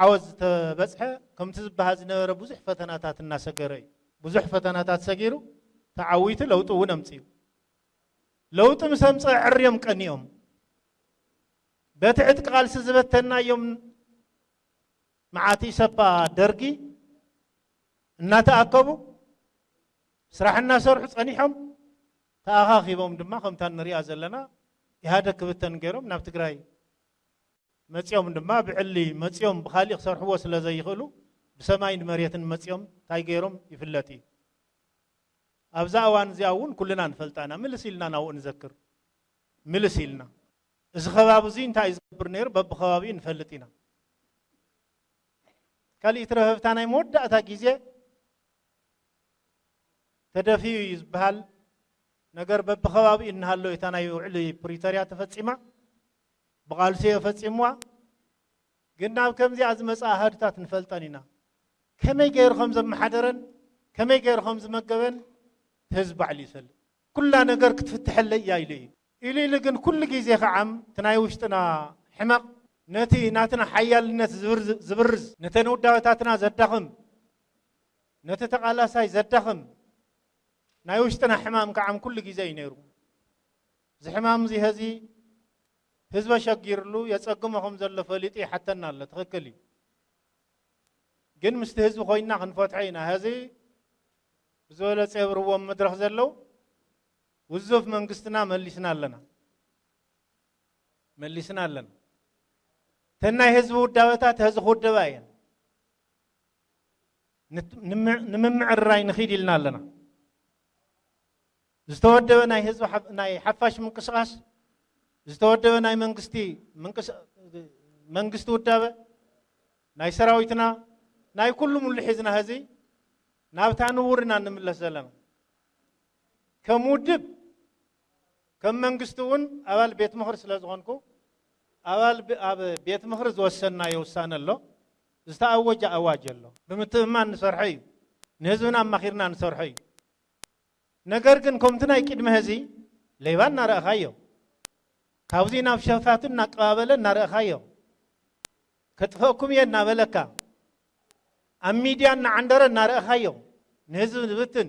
ዓወት ዝተበፅሐ ከምቲ ዝበሃል ዝነበረ ብዙሕ ፈተናታት እናሰገረ እዩ ብዙሕ ፈተናታት ሰጊሩ ተዓዊቱ ለውጢ እውን ኣምፅኡ ለውጢ ምስ ኣምፅአ ዕርዮም ቀኒኦም በቲ ዕጥቂ ቃልሲ ዝበተናዮም መዓቲ ሰፓ ደርጊ እናተኣከቡ ስራሕ እናሰርሑ ፀኒሖም ተኣኻኺቦም ድማ ከምታ ንሪኣ ዘለና ኢህአደግ ክብተን ገይሮም ናብ ትግራይ መፅኦም ድማ ብዕሊ መፅኦም ብኻሊእ ክሰርሕዎ ስለ ዘይኽእሉ ብሰማይን መሬትን መፅኦም እንታይ ገይሮም ይፍለጥ እዩ ኣብዛ እዋን እዚኣ እውን ኩልና ንፈልጣና ምልስ ኢልና ናብኡ ንዘክር ምልስ ኢልና እዚ ከባቢ እዚ እንታይ ዝገብር ነይሩ በብኸባቢኡ ንፈልጥ ኢና ካልእ ረብሕታ ናይ መወዳእታ ግዜ ተደፊኡ ዝበሃል ነገር በብኸባቢኡ እናሃሎ እታ ናይ ውዕሊ ፕሪቶሪያ ተፈፂማ ብቃልሲ ፈፂምዋ ግን ናብ ከምዚኣ ዝመፅኣ ሃድታት ንፈልጠን ኢና ከመይ ገይሩ ከም ዘመሓደረን ከመይ ገይሩ ከም ዝመገበን ህዝቢ ባዕሉ ይፈልጥ ኩላ ነገር ክትፍትሐለ እያ ኢሉ እዩ ኢሉ ኢሉ ግን ኩሉ ግዜ ከዓም እቲ ናይ ውሽጥና ሕማቕ ነቲ ናትና ሓያልነት ዝብርዝ ነተን ውዳበታትና ዘዳኽም ነቲ ተቃላሳይ ዘዳኽም ናይ ውሽጥና ሕማም ከዓም ኩሉ ግዜ እዩ ነይሩ እዚ ሕማም እዚ ህዚ ህዝቢ ሸጊርሉ የፀግሞ ከም ዘሎ ፈሊጡ ይሓተና ኣሎ ትኽክል እዩ ግን ምስቲ ህዝቢ ኮይና ክንፈትሖ ኢና ህዚ ብዝበለፀ የብርዎም መድረኽ ዘለው ውዙፍ መንግስትና መሊስና ኣለና ተናይ ህዝቢ ውዳበታት ህዚ ክውደባ እየን ንምምዕርራይ ንኺድ ኢልና ኣለና ዝተወደበ ናይ ህዝቢ ናይ ሓፋሽ ምንቅስቃስ ዝተወደበ ናይ መንግስቲ ውዳበ ናይ ሰራዊትና ናይ ኩሉ ሙሉ ሒዝና ህዚ ናብታ ንቡርና ንምለስ ዘለና ከም ውድብ ከም መንግስቲ እውን ኣባል ቤት ምኽሪ ስለ ዝኾንኩ ኣባል ኣብ ቤት ምኽሪ ዝወሰናዮ ውሳነ ኣሎ ዝተኣወጀ ኣዋጅ ኣሎ ብምትእምማን ንሰርሖ እዩ ንህዝብና ኣማኺርና ንሰርሖ እዩ ነገር ግን ከምቲ ናይ ቅድሚ ህዚ ሌባ እናረእኻዮ ካብዚ ናብ ሸፋቱን እናቀባበለ እናረእኻዮ كتفكم ينا بلكا أميديان عندنا نار أخيو نهزم زبتن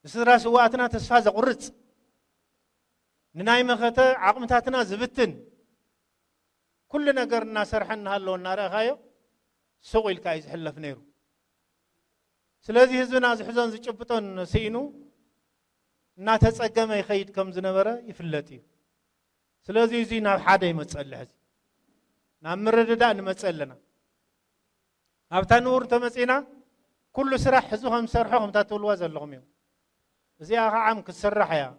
نسرا سواتنا تسفاز قرص نناي مخته عقمتاتنا زبتن كل نجار ناسرحنا هاللون نار أخيو سوق الكايز حلف نيرو سلازي هزبنا زحزان زجبتون سينو ناتسقم يخيد كم زنبره يفلتي سلازي زينا حدا يمصل حز نامرددا نمصلنا ابتا نور تمصينا كل سرح حزوهم سرحهم تاتولوا زلهم يوم زيها عام كسرح يا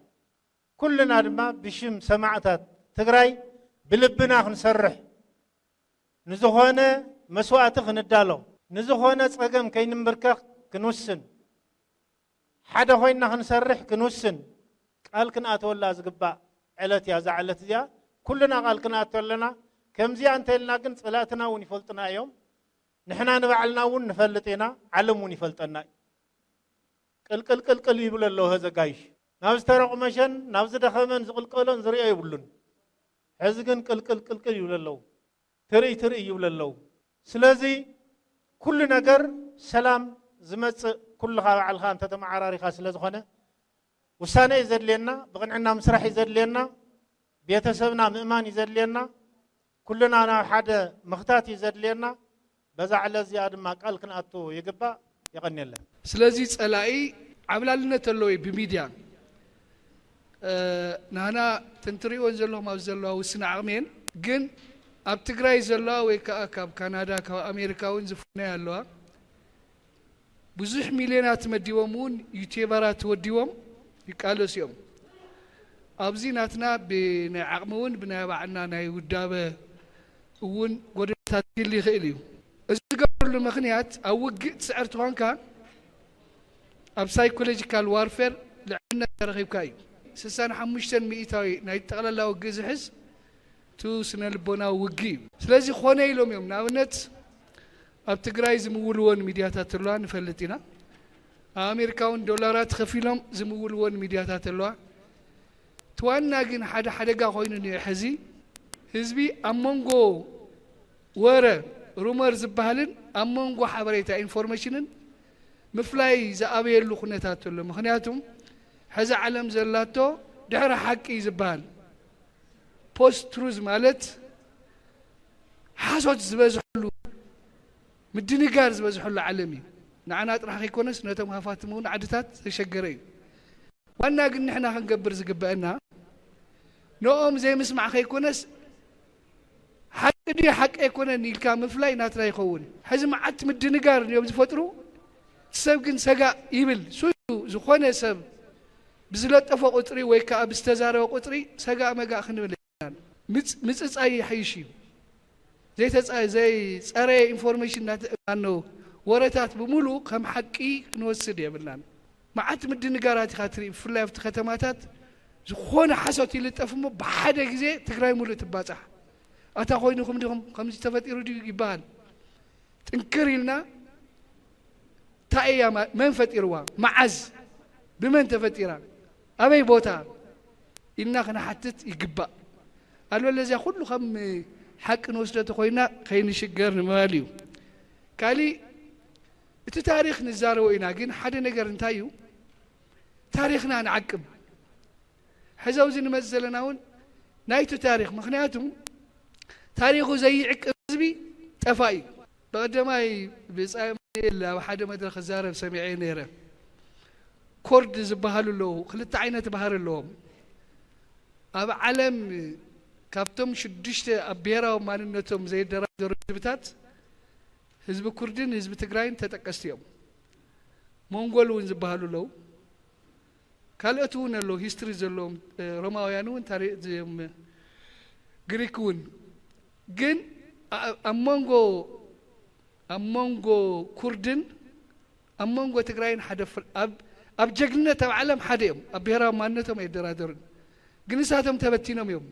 كلنا دما بشم سمعتات تግራይ بلبنا خنسرح نزهونه مسواعت خندالو نزهونه صقم كينمبركخ كنوسن حدا خوينا خنسرح كنوسن قال كنات ولا زغبا علت يا زعلت يا كلنا قال كنات لنا كمزي انت لنا كن صلاتنا ونفلطنا يوم نحنا نبعلنا ونفلطينا علمون يفلطنا قلقل يبل الله هذا جايش ناوز ترق مشن ناوز دخمن زقلقلن زريا يبلون حزقن قلقل يبل الله تري يبل الله سلازي كل نجر سلام زمت كل على الخام تتم عراري خاص لزخنه وسانه يزد لنا بقنعنا مسرح يزد لنا بيتسبنا مؤمن يزد لنا كلنا انا حدا مختات يزد لنا بزع على زياد ما قال كناتو يغبا يقني الله سلازي صلاي عبلالنه تلوي بميديا نانا تنتريون زلهم او زلوا وسنا عمين جن اب تግራይ زلوا ወይ ከአካብ ካናዳ ከአሜሪካውን ዝፍና ያለዋ ብዙህ ሚሊዮናት መዲወሙን ዩቲዩበራት ወዲወም ይቃለስዮም አብዚ ናትና በናይ ዓቅመውን ብናይ ባዕና ናይ ውዳበ እውን ጎደታት ይልኽእል እዩ እዚ ገበሉ ምኽንያት አውግእ ጽዕርት ሆንካ ኣብ ሳይኮሎጂካል ዋርፌር ልዕነ ተረኺብካ እዩ 65 ሚእታዊ ናይ ጠቕላላ ውግእ ዝሕዝ ቱ ስነ ልቦና ውግእ ስለዚ ኾነ ኢሎም እዮም ናብነት ኣብ ትግራይ ዝምውልዎን ሚድያታት ኣለዋ ንፈልጥና ኣሜሪካውን ዶላራት ከፊሎም ዝምውልዎን ሚድያታት ኣለዋ ትዋና ግን ሓደጋ ኮይኑ ንሕዚ ህዝቢ ኣመንጎ ወረ ሩመር ዝበሃልን ኣመንጎ ሓበሬታ ኢንፎርሜሽንን ምፍላይ ዝኣበየሉ ኩነታት ኣሎ ምክንያቱም ሕዚ ዓለም ዘላቶ ድሕሪ ሓቂ ዝበሃል ፖስት ትሩዝ ማለት ሓሶት ዝበዝሕሉ مدنيجار زبزح العالمي نعنا طرح يكونس نتم هفاتمون عدتات تشجري وانا قلنا احنا هنقبر زقبنا نوم زي مسمع خيكونس حق دي حق يكون نيل كامل فلاي ناترا يخون حزم عت مدنيجار يوم زفترو سبقن سقا يبل سو زخونه سب بزلت افق قطري ويكا بستزارو قطري سقا مقا خنبلان مصصاي حيشي زي صري انفورميشن انه ورتات بمولو كم حقي نوسد يبلان معت مدنيجارات خاطري فلاي في ختماتات زخونه حسوت يلطفمو بحدا غزي تግራይ ሙሉ ትባጻح አታ ኮይንኩም ዲኩም ከምዚ ተፈጢሩ ዲ ይባል ጥንክሪልና ታያ ማን ፈጢርዋ ማዓዝ بمن تفطيرا ابي بوتا انك نحتت يغبا قالوا لذا كله خم حق نوسدت خوينا خين شجر ماليو قالي انت تاريخ نزارو اينا ግን ሓደ ነገር እንታዩ ታሪክና نعقب حزاو زين مزلناون نايتو تاريخ مخنياتهم تاريخو زي عقب حزبي طفاي بقدماي بصايم الا واحد مدرخ زارب سمعي نيره كورد زبهالو له خلت عينه بحر لهم اب عالم كابتم شدشت ابيراو ماننتهم زي درادر بتات حزب كردين حزب تግራይን ተጠቀስቲዮም ሞንጎልን ዝባሃሉ ለው ካልአቱን ለው ሂስትሪ ዘሎም ሮማውያኑን ታሪክ ግሪኩን ግን አሞንጎ ኩርድን አሞንጎ ትግራይን حدف اب جግነት ኣብ ዓለም ሓደዮም ኣብሄራው ማንነቶም ይደራደሩን ግን ሳቶም ተበቲኖም እዮም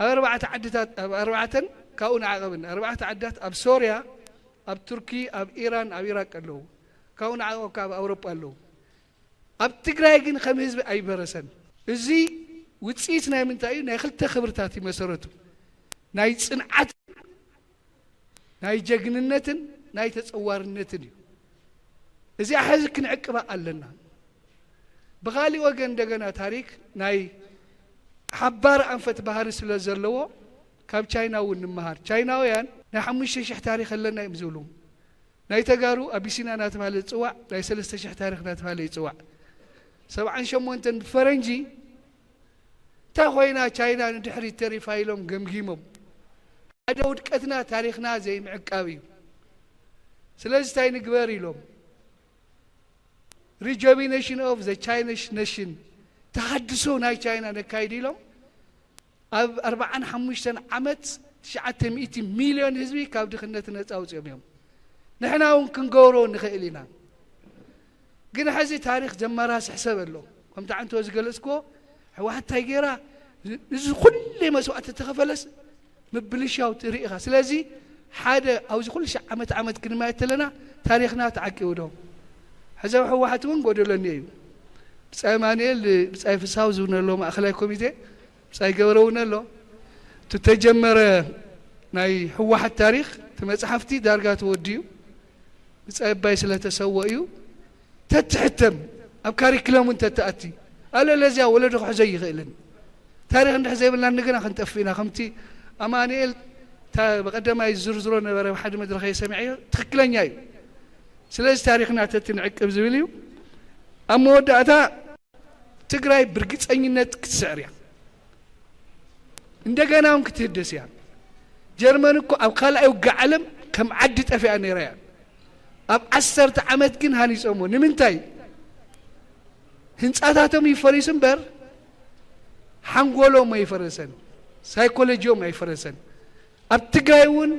أربعة عدات أربعة كون عقبن أربعة عدات أب سوريا أب تركي أب إيران أب العراق له كون عقب أب أوروبا له أب تقرأ يجين خميس أي برسن زي وتسيتنا من تأيين يخلت خبرتاتي مسرته ናይ ጽንዓት ናይ ጀግንነትን ናይ ተጸዋርነትን እዩ እዚ አሕዝ ክንዕቅባ ኣለና በኻሊ ወገን እንደገና ታሪክ ናይ ሓባር አንፈት ባህሪ ስለ ዘለዎ ካብ ቻይናውን ንምሃር ቻይናውያን ናይ 5000 ታሪክ ኣለና ይምዝብሉ ናይ ተጋሩ አቢሲና ናተባለ ጽዋዕ ናይ 3000 ታሪክ ናተባለ ይጽዋዕ 78 ፈረንጂ ታኾይና ቻይና ንድሕሪ ተሪፋይሎም ገምጊሞም ሓደ ውድቀትና ታሪክና ዘይምዕቃብ እዩ ስለዚህ ታይ ንግበር ኢሎም rejuvenation of the Chinese nation ተሐድሶ ናይ ቻይና ነካይድ ኢሎም ኣብ 45 ዓመት 900 ሚሊዮን ህዝቢ ካብ ድኽነት ነፃ አውፅኦም እዮም ንሕና እውን ክንገብሮ ንኽእል ኢና ግን ሕዚ ታሪክ ጀመራ ስሕሰብ ኣሎ ከምቲ ዓንቶ ዝገለጽኮ ሕወሓት ታይ ገይራ እዚ ኩሉ መስዋዕት ተኸፈለስ ምብልሻው ትሪኢኻ ስለዚ ሓደ አውዚ ኩሉ ዓመት ክንማየት ተለና ታሪክና ተዓቂቡ ዶ ሕዚ ሕወሓት እውን ጎደሎኒ እዩ ብጻይ ማንኤል ብጻይ ፍሳው ዝውነሎ ማእኸላይ ኮሚቴ ብጻይ ገብረውነሎ ተጀመረ ናይ ሕወሓት ታሪክ ተመጽሐፍቲ ዳርጋ ተወዲዩ ብጻይ ባይ ስለተሰወ እዩ ተትሕተም ኣብ ካሪክለሙን ተተኣቲ አለ ለዚያ ወለዶ ክሕዘ ይኽእልን ታሪክ እንድሕ ዘይብልና ንግና ክንጠፊና ከምቲ አማንኤል በቀደማይ ዝርዝሮ ነበረ ሓደ መድረኽ ሰሚዐ ትክክለኛ እዩ ስለዚ ታሪክና ተትንዕቅብ ዝብል እዩ ኣብ መወዳእታ ትግራይ ብርግጸኝነት ክትስዕር እያ እንደገናውን ክትህደስ እያ ጀርመን እኮ ኣብ ካልኣይ ውግእ ዓለም ከም ዓዲ ጠፊኣ ነይራ እያ ኣብ 10 ዓመት ግን ሃኒጾሞ ንምንታይ ህንጻታቶም ይፈሪሱ እምበር ሓንጎሎም ኣይፈረሰን ሳይኮሎጂዮም ኣይፈረሰን ኣብ ትግራይ እውን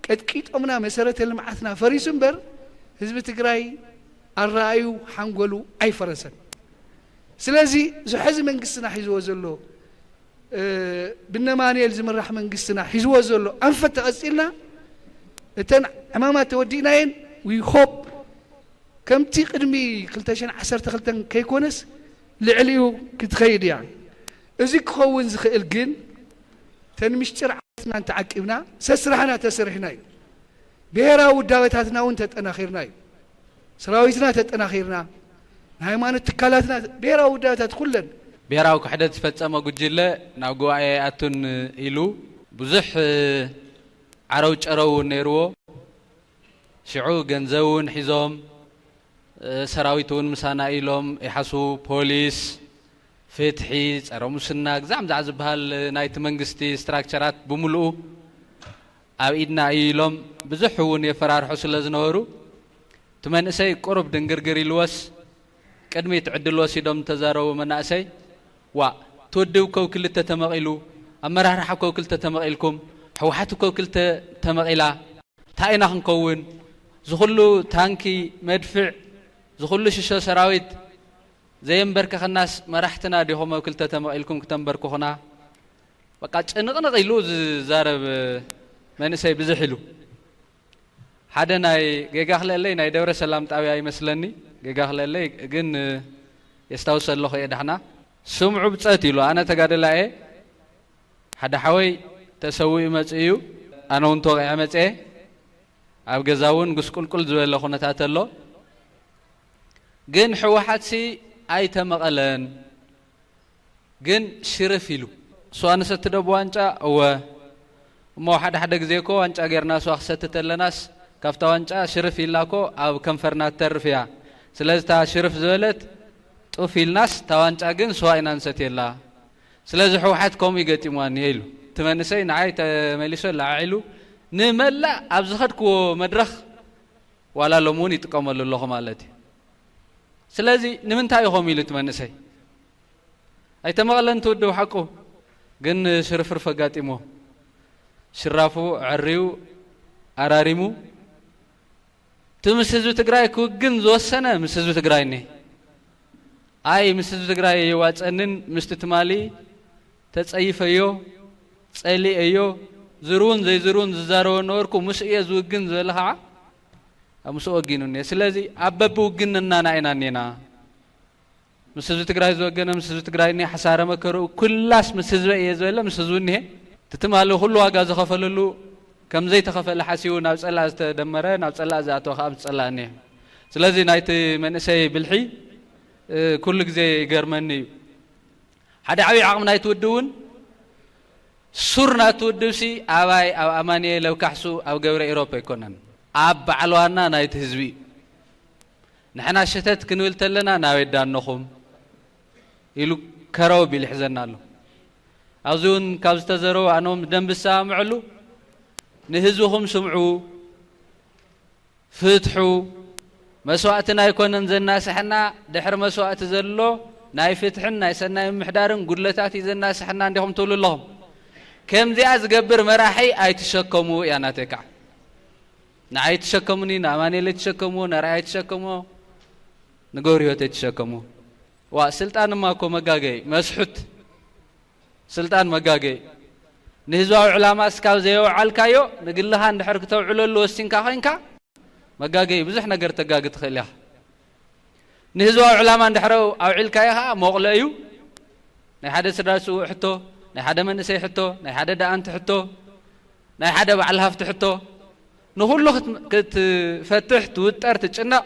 ቀጥቂጦምና መሰረተ ልምዓትና ፈሪሱ እምበር ህዝቢ ትግራይ ኣራእዩ ሓንጎሉ ኣይፈረሰን ስለዚ ዝሕዚ መንግስትና ሒዝዎ ዘሎ ብነማንኤል ዝምራሕ መንግስትና ሒዝዎ ዘሎ አንፈት ተቐጺልና እተን ዕማማት ተወዲእናየን we hope ከምቲ ቅድሚ 2012 ከይኮነስ ልዕሊኡ ክትኸይድ እያ እዚ ክኸውን ዝኽእል ግን ተንምሽጭር ዓትና እንተዓቂብና ሰስራሕና ተስሪሕና እዩ ብሔራዊ ውዳበታትና እውን ተጠናኺርና እዩ ሰራዊትና ተጠናኺርና ሃይማኖት ትካላትና ብሔራዊ ውዳበታት ኩለን ብሔራዊ ክሕደት ዝፈጸመ ጉጅለ ናብ ጉባኤ ኣቱን ኢሉ ብዙሕ ዓረው ጨረው ነይርዎ ሽዑ ገንዘቡን ሒዞም ሰራዊቱን ምሳና ኢሎም ይሓሱ ፖሊስ ፍትሒ ጸረ ሙስና ግዛም ዛዕ ዝበሃል ናይቲ መንግስቲ ስትራክቸራት ብምሉኡ ኣብ ኢድና ኢሎም ብዙሕ እውን የፈራርሑ ስለ ዝነበሩ ትመንእሰይ ቁርብ ድንግርግር ኢልወስ ቅድሚት ዕድል ወሲዶም ተዛረቡ መናእሰይ ዋ ትወድው ኮው ክልተ ተመቂሉ ኣመራርሓ ኮው ክልተ ተመቂልኩም ሕወሓት ኮው ክልተ ተመቂላ ታይና ክንከውን ዝኹሉ ታንኪ መድፍዕ ዝኹሉ ሽሾ ሰራዊት ዘየንበርከኸናስ መራሕትና ዲኹም ኣብ ክልተ ተመቂልኩም ክተንበርክኹና በቃ ጭንቕንቕ ኢሉ ዝዛረብ መንእሰይ ብዙሕ ኢሉ ሓደ ናይ ጌጋ ክለለይ ናይ ደብረ ሰላም ጣብያ ይመስለኒ ጌጋ ክለለይ ግን የስታውስ ኣለኹ እየ ዳሕና ስምዑ ብፀት ኢሉ ኣነ ተጋደላየ ሓደ ሓወይ ተሰዊኡ መፅእ እዩ ኣነ እውን ተወቂዐ መፅአ ኣብ ገዛ እውን ጉስቁልቁል ዝበለ ኩነታት ኣሎ ግን ሕወሓት ኣይተመቐለን ግን ሽርፍ ኢሉ ስዋ ንሰቲ ዶ ብዋንጫ እወ እሞ ሓደ ሓደ ግዜ ኮ ዋንጫ ጌርና ስዋ ክሰትት ኣለናስ ካብታ ዋንጫ ሽርፍ ኢልናኮ ኣብ ከንፈርና ተርፍ እያ ስለዚ ታ ሽርፍ ዝበለት ጡፍ ኢልናስ ታ ዋንጫ ግን ስዋ ኢና ንሰትየላ ስለዚ ሕወሓት ከምኡ ይገጢምዋኒ ኢሉ ትመንሰይ ንዓይ ተመሊሶ ላዒሉ ንመላእ ኣብ ዝኸድክዎ መድረኽ ዋላ ሎም እውን ይጥቀመሉ ኣለኹ ማለት እዩ ስለዚ ንምንታይ ኢኹም ኢሉ ትመንሰይ ኣይተመቐለን ትውድው ሓቁ ግን ሽርፍርፍ ኣጋጢሞ ሽራፉ ዕርዩ ኣራሪሙ ምስ ህዝቢ ትግራይ ክውግን ዝወሰነ ምስ ህዝቢ ትግራይ እኒሄ ኣይ ምስ ህዝቢ ትግራይ የዋፀንን ምስቲ ትማሊ ተጸይፈዮ ጸሊአዮ ዝሩን ዘይዝሩን ዝዛረቦ ነበርኩ ምስ እየ ዝውግን ዝበለ ከዓ ኣብ ምስ ወጊኑኒ ስለዚ ኣብ በቢ ውግንና ኢና ኔና ምስ ህዝቢ ትግራይ ዝወገነ ምስ ህዝቢ ትግራይ እኒሄ ሓሳረ መከሩ ኩላስ ምስ ህዝቢ እየ ዝበለ ምስ ህዝቢ እኒሄ تتمالو كل واقع زخفللو كم زي تخفل حسيو ناو صلا استدمره ناو صلا زاتو خام صلا ني سلازي نايت منسي بالحي كل زي يغرمني حدا عوي عقم نايت ودون سورنا تودسي أواي أو أماني لو كحسو أو جور أوروبا يكونن أب علوانا نايت هزبي نحنا شتت كنولت لنا ناوي نخم يلو كرو بالحزننا له أظن كابستزرو أنهم دم بالسامع له نهزوهم سمعوا فتحوا مسواتنا يكونن زنا سحنا دحر مسوات زلو ناي فتحنا ناي سناي محدارن قلتات زنا سحنا عندهم تقول لهم كم ذي أزجبر مراحي أي تشكموا يا ناتكع نعي تشكموني ناماني اللي تشكموا نرأي تشكموا نقوريو تشكموا وسلطان ماكو مجاجي مسحوت سلطان مجاجي نهزوا علماء سكاو زيو عالكايو نقول لها نحرك توعلو لوستين كاخينكا مجاجي بزح نقر تجاج تخليها نهزوا علماء نحرو أو عالكايها مغليو نحدث راسو حتو ناي حدا من سي حتو ناي حدا دا انت حتو ناي حدا بعل هفت حتو نقول له كت فتحت وتر تشنا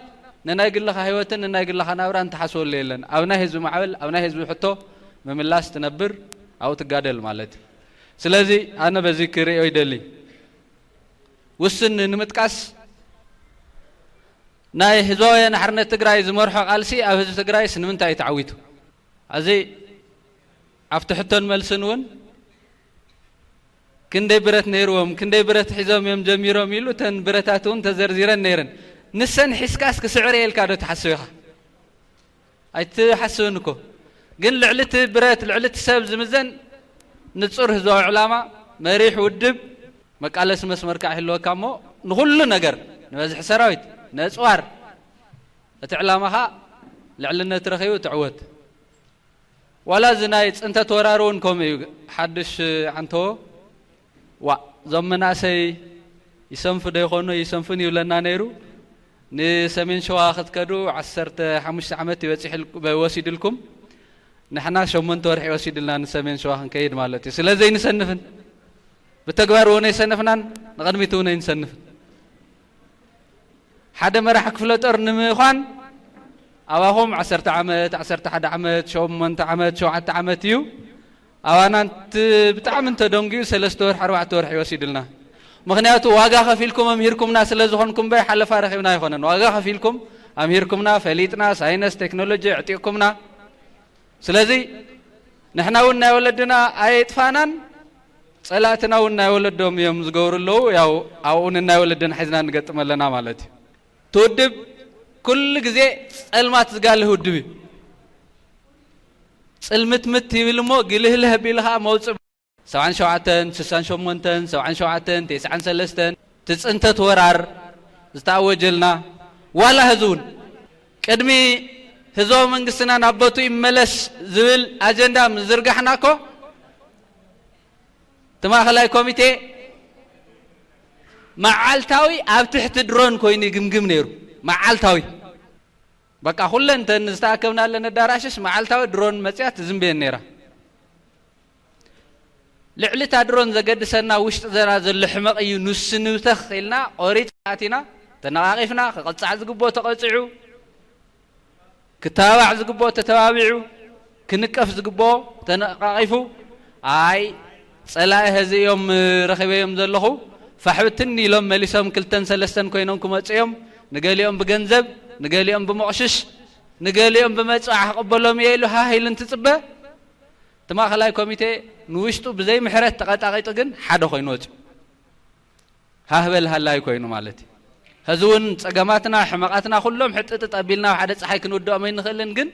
ناي يقول لك هيوتن ناي يقول لك نابرا انت حسول ليلن او نهزو معول او نهزو حتو مملاس تنبر او تقادل مالتي سلازي انا بذكر يدلي وسن نمتقاس ناي هزويا نحرنا تግራይ زمرحو قالسي او هزو تግራይ سنمنتا يتعويتو ازي أفتحتن ملسنون كندي برت نيروم كندي برت حزام يوم جميرهم يلو تن برتاتون تزرزيرن نيرن نسن حسكاس كسعري الكادو تحسوها أي تحسونكو قن لعلت برت لعلت سبب زمزن نتصور هزو علامة مريح ودب مقالس مسمر كاحلو كامو نغلو نجر نوزح سراويت نتصور اتعلامها لعلنا ترخيو تعود ولا زنايت انت تورارون كومي حدش عنتو وا زمنا سي يسنف ديخونو يسنفني ولنا نيرو ني سمين شوا خدكدو 15 عامت يبصح بوسيدلكم نحنا شمن تورح يوسيدلنا نسمين شوا نكيد مالتي سلازي نسنفن بتغبار وني سنفنان نقدميتو نسنف حدا مرح كفلطر نمخان أواهم 10 عامات 11 عامات شو من عامات شو 10 عامات يو أوانا بتعمل تدونجي 3 دور 4 دور حيوسيدلنا مغنياتو واجا خفيلكم أميركم ناس اللي زخنكم بي حل فارغنا يخونن واجا خفيلكم أميركمنا فليتنا ساينس تكنولوجيا عطيكمنا سلازي نحنا ونا ولدنا آيت فانان صلاتنا ونا ولدهم يوم زغور له ياو أونا ولدنا حزنا نقطم لنا مالتي تودب كل جزء علمات قال له دبي علمت مت يبلمو قله له بيلها موت سواء شوعتن سسان شومنتن سواء شوعتن تسعن سلستن تسنت تورار استعوجلنا ولا هزون قدمي هزو منغسنا نابتو يملس زبل اجندا مزرغحناكو تماخلاي كوميتي معالتاوي اب تحت درون كويني گمگم نيرو معالتاوي بقى كلن تنستاكمنا لنا داراشش معالتاوي درون مصيات زمبين نيرا لعلتا درون زقدسنا وشت زنا زل حمق اي نس نوتخيلنا اوريت اتينا تناقفنا قلصع زغبو تقصعو كتابع زغبو تتابعو كنقف زغبو تناقفو اي صلاة هذه يوم رخيبهم زلخو فحبتني لهم مليسهم كلتن سلستن كوينونكم اصيوم نقاليهم بجنزب نقاليهم بمعشش نقاليهم بمصح قبلهم يلو ها هيلن تصبه تما خلاي كوميتي نوشتو بزي محرت تقاطاقيط كن حدا خوينوت ها هبل هلاي كوينو مالتي هزون صقماتنا حمقاتنا كلهم حطت طبيلنا وحده صحاي كنودو ما ينخلن كن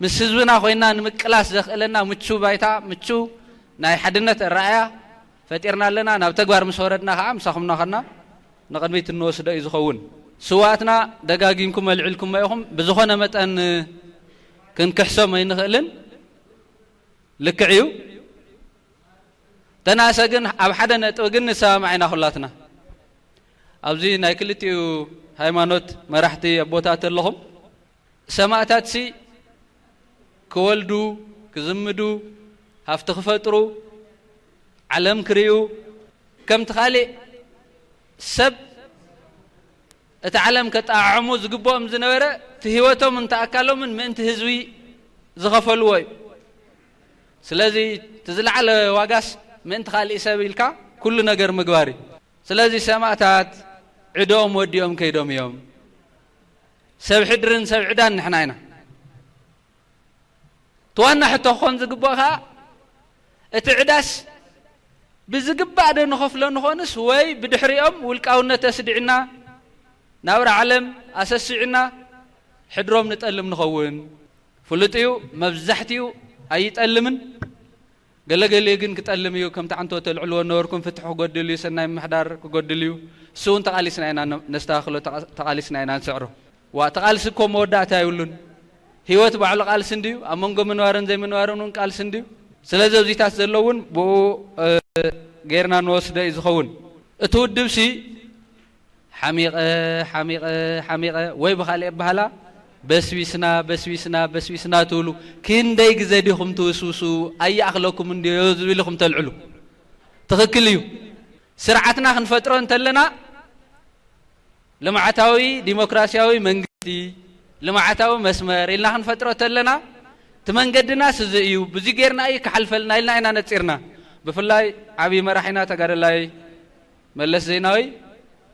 مس حزبنا خوينا نمقلاس زخلنا مچو بايتا مچو ناي حدنت الرأيا فتيرنا لنا ناب تغبار مسوردنا خا مسخمنا خنا نقدميت نوسده يزخون سواتنا دغاغينكم العلكم ما يخم بزخونه متن كن كحسو ما ينخلن لكعيو تناسجن اب حدا نطوغن سامعنا خلاتنا ابزي ناي كلتيو هايمانوت مرحتي ابوتات لهم سماعتاتسي كولدو كزمدو هافتخ فطرو ዓለም ክሪኡ ከም ተኻሊ ሰብ እቲ ዓለም ከጣዓሙ ዝግቦም ዝነበረ ትህይወቶም እንተኣካሎምን ምእንቲ ህዝቢ ዝኸፈልዎ እዩ ስለዚ ትዝለዓለ ዋጋስ ምእንቲ ካልእ ሰብ ኢልካ ኩሉ ነገር ምግባር እዩ ስለዚ ሰማዕታት ዕዶም ወዲኦም ከይዶም እዮም ሰብ ሕድርን ሰብ ዕዳን ንሕና ኢና ተዋና ሕቶ ኾን ዝግባእ ኸዓ እቲ ዕዳስ ብዝግባእ ዶ ንኸፍሎ ንኾንስ ወይ ብድሕሪኦም ውልቃውነት ተስዲዕና ናብራ ዓለም ኣሰሲዕና ሕድሮም ንጠልም ንኸውን ፍሉጥ እዩ መብዛሕትኡ ኣይጠልምን ገለገለ ግን ክጠልም እዩ ከምቲ ዓንቶ ተልዕልዎ ነበርኩም ፍትሕ ክጎድል እዩ ሰናይ ምሕዳር ክጎድል እዩ እሱ እውን ተቓሊስና ኢና ነስተኻኽሎ ተቓሊስና ኢና ንስዕሮ ዋ ተቓልሲ እኮ መወዳእታ ይብሉን ህይወት ባዕሉ ቃልሲ እንድዩ ኣብ መንጎ ምንባርን ዘይምንባርን እውን ቃልሲ እንድዩ ስለዚ ኣብዚታት ዘለውን ብኡ ጌርና ንወስደ እዩ ዝኸውን እቲ ውድብሲ ሓሚቐ ወይ ብኻልእ ኣባህላ በስቢስና ትብሉ ክንደይ ግዜ ዲኹም ትውስውሱ ኣያእኽለኩም እንድዮ ዝብልኹም ተልዕሉ ትኽክል እዩ ስርዓትና ክንፈጥሮ እንተለና ልምዓታዊ ዲሞክራሲያዊ መንግስቲ ልምዓታዊ መስመር ኢልና ክንፈጥሮ ተለና ትመንገድና ስዚ እዩ ብዙ ጌርና እዩ ክሓልፈልና ኢልና ኢና ነፂርና ብፍላይ ዓብይ መራሒና ተጋደላይ መለስ ዜናዊ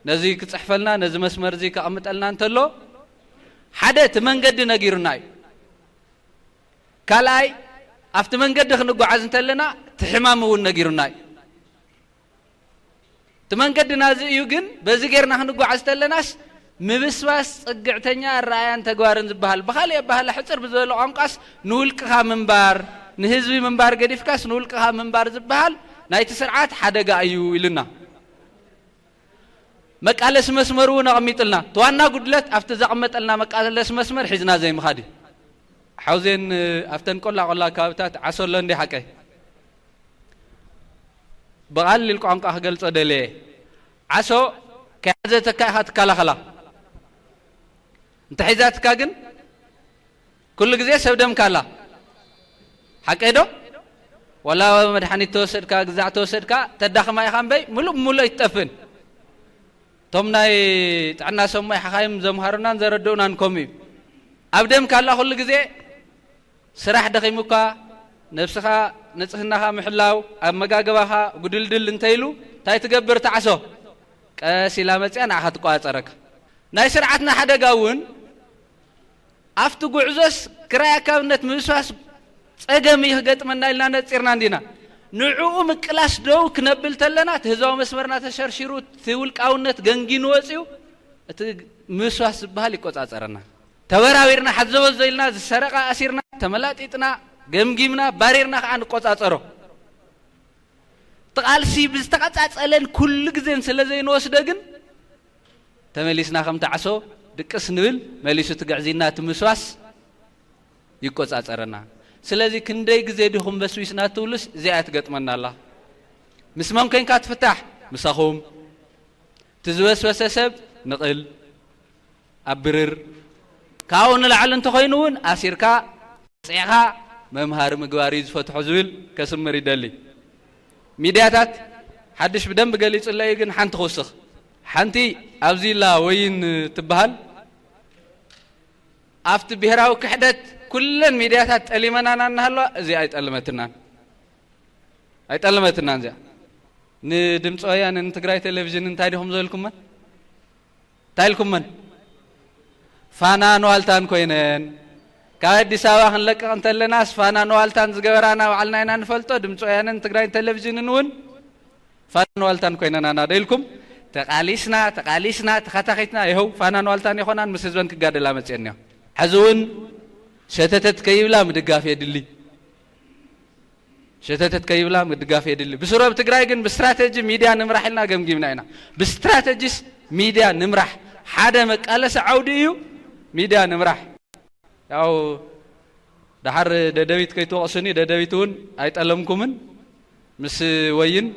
ነዚ ክፅሕፈልና ነዚ መስመር እዚ ከቐምጠልና እንተሎ ሓደ ትመንገዲ ነጊሩና እዩ ካልኣይ ኣብቲ መንገዲ ክንጓዓዝ እንተለና ትሕማም እውን ነጊሩና እዩ ትመንገድና እዚ እዩ ግን በዚ ጌርና ክንጓዓዝ ተለናስ ምብስባስ ጽግዕተኛ ራእያን ተግባርን ዝበሃል በኻልእ ኣባህላ ሕፅር ብዝበለ ቋንቋስ ንውልቅኻ ምንባር ንህዝቢ ምንባር ገዲፍካስ ንውልቅኻ ምንባር ዝበሃል ናይቲ ስርዓት ሓደጋ እዩ ኢሉና መቃለስ መስመር እውን ኣቐሚጥልና ተዋና ጉድለት ኣብቲ ዘቐመጠልና መቃለስ መስመር ሒዝና ዘይምኻድ እዩ ሓውዜን ኣብተን ቆላ ከባብታት ዓሰሎ እንዲ ሓቀይ ብቐሊል ቋንቋ ክገልጾ ደልየ ዓሶ ከያዘተካ ኢኻ ትከላኸላ انت حيزاتك كاغن كل غزي سب دم كالا حقيدو ولا مدحني توسد كا غزع توسد كا تدخما يخان بي ملو يتفن تومناي تعنا سمي حخايم زمهرنا زردونا نكومي ابدم كالا كل غزي سراح دخيمكا نفسها نصحناها محلاو امغاغباها غدلدل انتيلو تاي تغبر تعسو قسيلا مصيانا اخت قواصرك ناي سرعتنا حدغاون أفتو قعزوس كرايا كابنت موسواس صقمي يغطمنا إلنا نصيرنا عندنا نعو مكلاس دو كنبل تلنا تهزاو مسمرنا تشرشرو تولك أونت غنغين وصيو موسواس بحال يقصاصرنا تبراويرنا حزوز زيلنا سرقا اسيرنا تملاطيطنا غمغيمنا باريرنا عن قصاصرو تقالسي بزتقصاصلن كل غزين سلازي نوسدغن تمليسنا خم تعسو دقس نبل مليسو تقعزينا تمسواس يقصاصرنا سلازي كندي غزي ديهم بسويسنا تولس زيات غطمنا الله مسمم كاين كاتفتح مساخوم تزوسوس سب نقل ابرر كاون لعل انت خوينون اسيركا صيغا ممهار مغواري زفتحو زول كسمر يدلي ميدياتات حدش بدم بغليص الله يغن حنت خوسخ حنتي ابزيلا وين تبهل افت بهراو كحدت كلن ميدياتات تليمنا نهلو زي ايطلمتنا زي ندمص ويان تግራይ ቴሌቪዥን እንታይ ዲኹም ዘልኩም ታይልኩም ፋና ንዋልታን ኮይነን ካብ አዲስ አበባ ክንለቀቕ እንተለናስ ፋና ንዋልታን ዝገበራና ባዕልና ኢና ንፈልጦ ድምጽ ወያንን ትግራይ ቴሌቪዥንን እውን ፋና ንዋልታን ኮይነና ደልኩም ተቃሊስና ተኸታኺትና ይኸው ፋና ንዋልታን ይኾናን ምስ ህዝበን ክጋደላ መጽአን እዩ ሕዝውን ሸተተት ከይብላ ምድጋፍ የድሊ ሸተተት ከይብላ ምድጋፍ የድሊ ብስሮብ ትግራይ ግን ብስትራቴጂ ሚዲያ ንምራሕ ኢልና ገምጊምና ኢና ብስትራቴጂስ ሚዲያ ንምራሕ ሓደ መቃለሰ ዓውዲ እዩ ሚዲያ ንምራሕ ያው ዳሕር ደደቢት ከይተወቕሱኒ ደደቢትን ኣይጠለምኩምን ምስ ወይን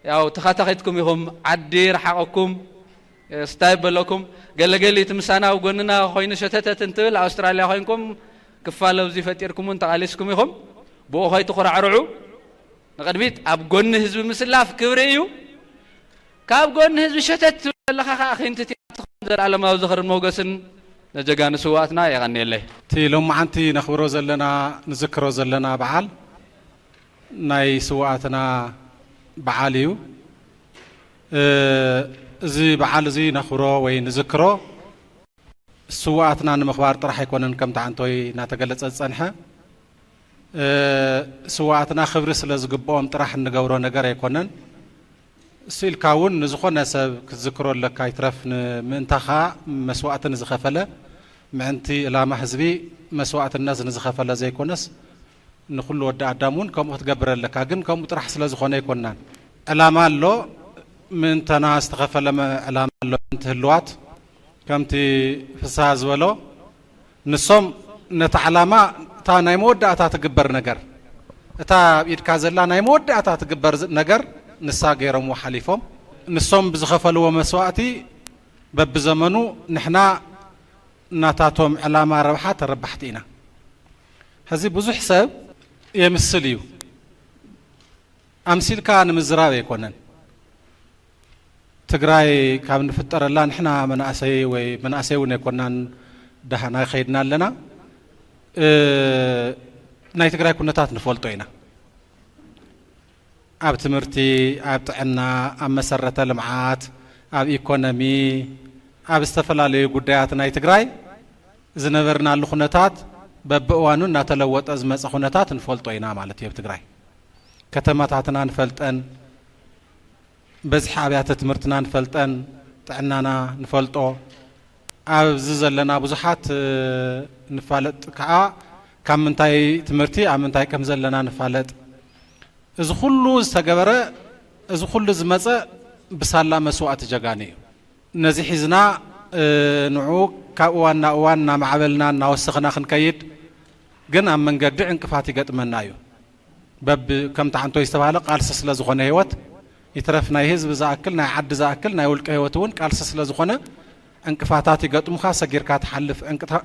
ያው ተኸታኺትኩም ኢኹም ዓዲ ረሓቐኩም ስታይ በለኩም ገለገሊት ምሳናው ጎንና ኮይኑ ሸተተት እንትብል ኣውስትራልያ ኮይንኩም ክፋለው ዚ ፈጢርኩምን ተቃሊስኩም ኢኹም ብኡ ኸይቱ ኹራዕርዑ قدميت أب جون حزب مسلاف كبريو كاب جون حزب شتت لخ أخي أنت تخدر على ما ذكر الموجسن نجعان سواتنا يغني له تي لو معنتي نخبرو زلنا نذكرو زلنا بعال ناي سواتنا بعاليو زي بعال زي نخبرو وين نذكرو سواتنا نمخبار طرح يكونن كم تعنتوي ناتقلت الصنحة سواتنا خبر سلازقبوهم طرح نجورو نجار يكونن سيل كاون نزخونا سب كذكروا لك يترف منتخا مسوات نزخفلة معنتي لا محزبي مسوات الناس نزخفلة زي كونس نخلو ودع دامون كم تقبر لك أجن كم طرح سلازخونا يكونن علامة له من تناس تغفلة علامة له انتهلوات كم تي فساز ولو نصوم نتعلمه تا نايمود أتا تقبر نجر تا يتكازلا نايمود أتا تقبر نجر نساقيرهم وحليفهم نصوم بزخفلوا مسواتي بب زمنو نحنا ناتاتهم علامة ربحات ربحتينا هذي بزح حساب يمثليو أمثيل كان مزراوي يكونن تقراي كان نفتر الله نحنا مناسي ونكونن دهنا خيدنا لنا ناي تقراي كنتات نفولتوينا أب تمرتي أب تعنا أب مسرة المعات أب إيكونومي أب استفلالي قديات ناي تقراي زنبرنا اللخونتات ببقوانو ناتلوت أزمة خونتات نفولتوينا مالتي بتقراي كتماتاتنا نفلتن بزح أبيات تمرتنا نفلتن تعنانا نفلتو أبزز لنا بزحات نفالت كم منتاي تمرتي أم منتاي كم زلنا نفالت إذا كله استجبره إذا كله زمزة بسالة مسوات جاني نزح زنا نعوق كأوانا معبلنا نوسخنا خنكيد جنا من قد انكفاتي قد منايو باب كم تعنتو يستوالق قال سسلا زخونه هيوت يترفنا يهز بزاكلنا عد زاكلنا يقول كهيوتون قال سسلا زخونه انكفاتات يقط مخاسة جيركات حلف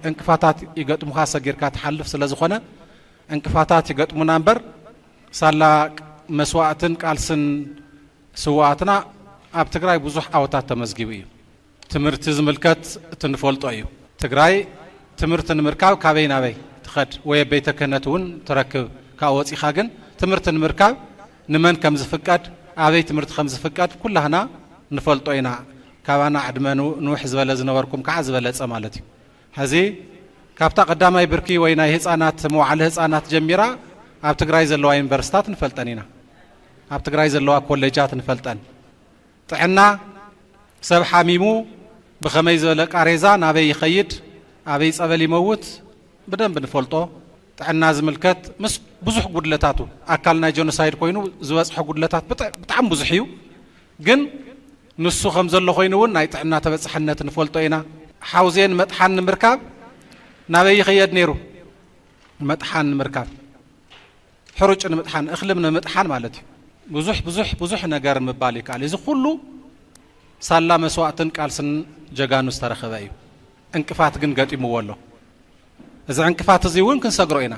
انكفاتات يقط مخاسة جيركات حلف سلا زخونه انكفاتات يقط منامبر سالا مسواتن قالسن سواتنا اب تግራይ ብዙሕ ኣወታት ተመዝጊቡ እዩ ትምርቲ ዝምልከት ትንፈልጦ እዩ ትግራይ ትምርቲ ንምርካብ ካበይ ናበይ ትኸድ ወይ ቤተ ክህነት እውን ትረክብ ካወፂኻ ግን ትምርቲ ንምርካብ ንመን ከም ዝፍቀድ ኣበይ ትምርቲ ከም ዝፍቀድ ኩላህና ንፈልጦ ኢና ካባና ዕድመኑ ንውሕ ዝበለ ዝነበርኩም ከዓ ዝበለፀ ማለት እዩ ሕዚ ካብታ ቀዳማይ ብርኪ ወይ ናይ ህፃናት መዋዕለ ህፃናት ጀሚራ ኣብ ትግራይ ዘለዋ ዩኒቨርሲቲታት ንፈልጠን ኢና ኣብ ትግራይ ዘለዋ ኮሌጃት ንፈልጠን ጥዕና ሰብ ሓሚሙ ብኸመይ ዝበለ ቃሬዛ ናበይ ይኸይድ ኣበይ ፀበል ይመውት ብደንብ ንፈልጦ ጥዕና ዝምልከት ምስ ብዙሕ ጉድለታቱ ኣካል ናይ ጆኖሳይድ ኮይኑ ዝበፅሖ ጉድለታት ብጣዕሚ ብዙሕ እዩ ግን ንሱ ከም ዘሎ ኮይኑ እውን ናይ ጥዕና ተበፅሕነት ንፈልጦ ኢና ሓውዜን መጥሓን ንምርካብ ናበይ ይኸይድ ነይሩ መጥሓን ንምርካብ حرج المتحن اخلمنا متحن مالتي بزح نجار مبالي قال اذا كله سالا مسواتن قالسن جغانو استرخبا ايو انقفات ግን ገጥሞ ወሎ እዛ እንቅፋት እዚ እውን ክንሰግሮ ኢና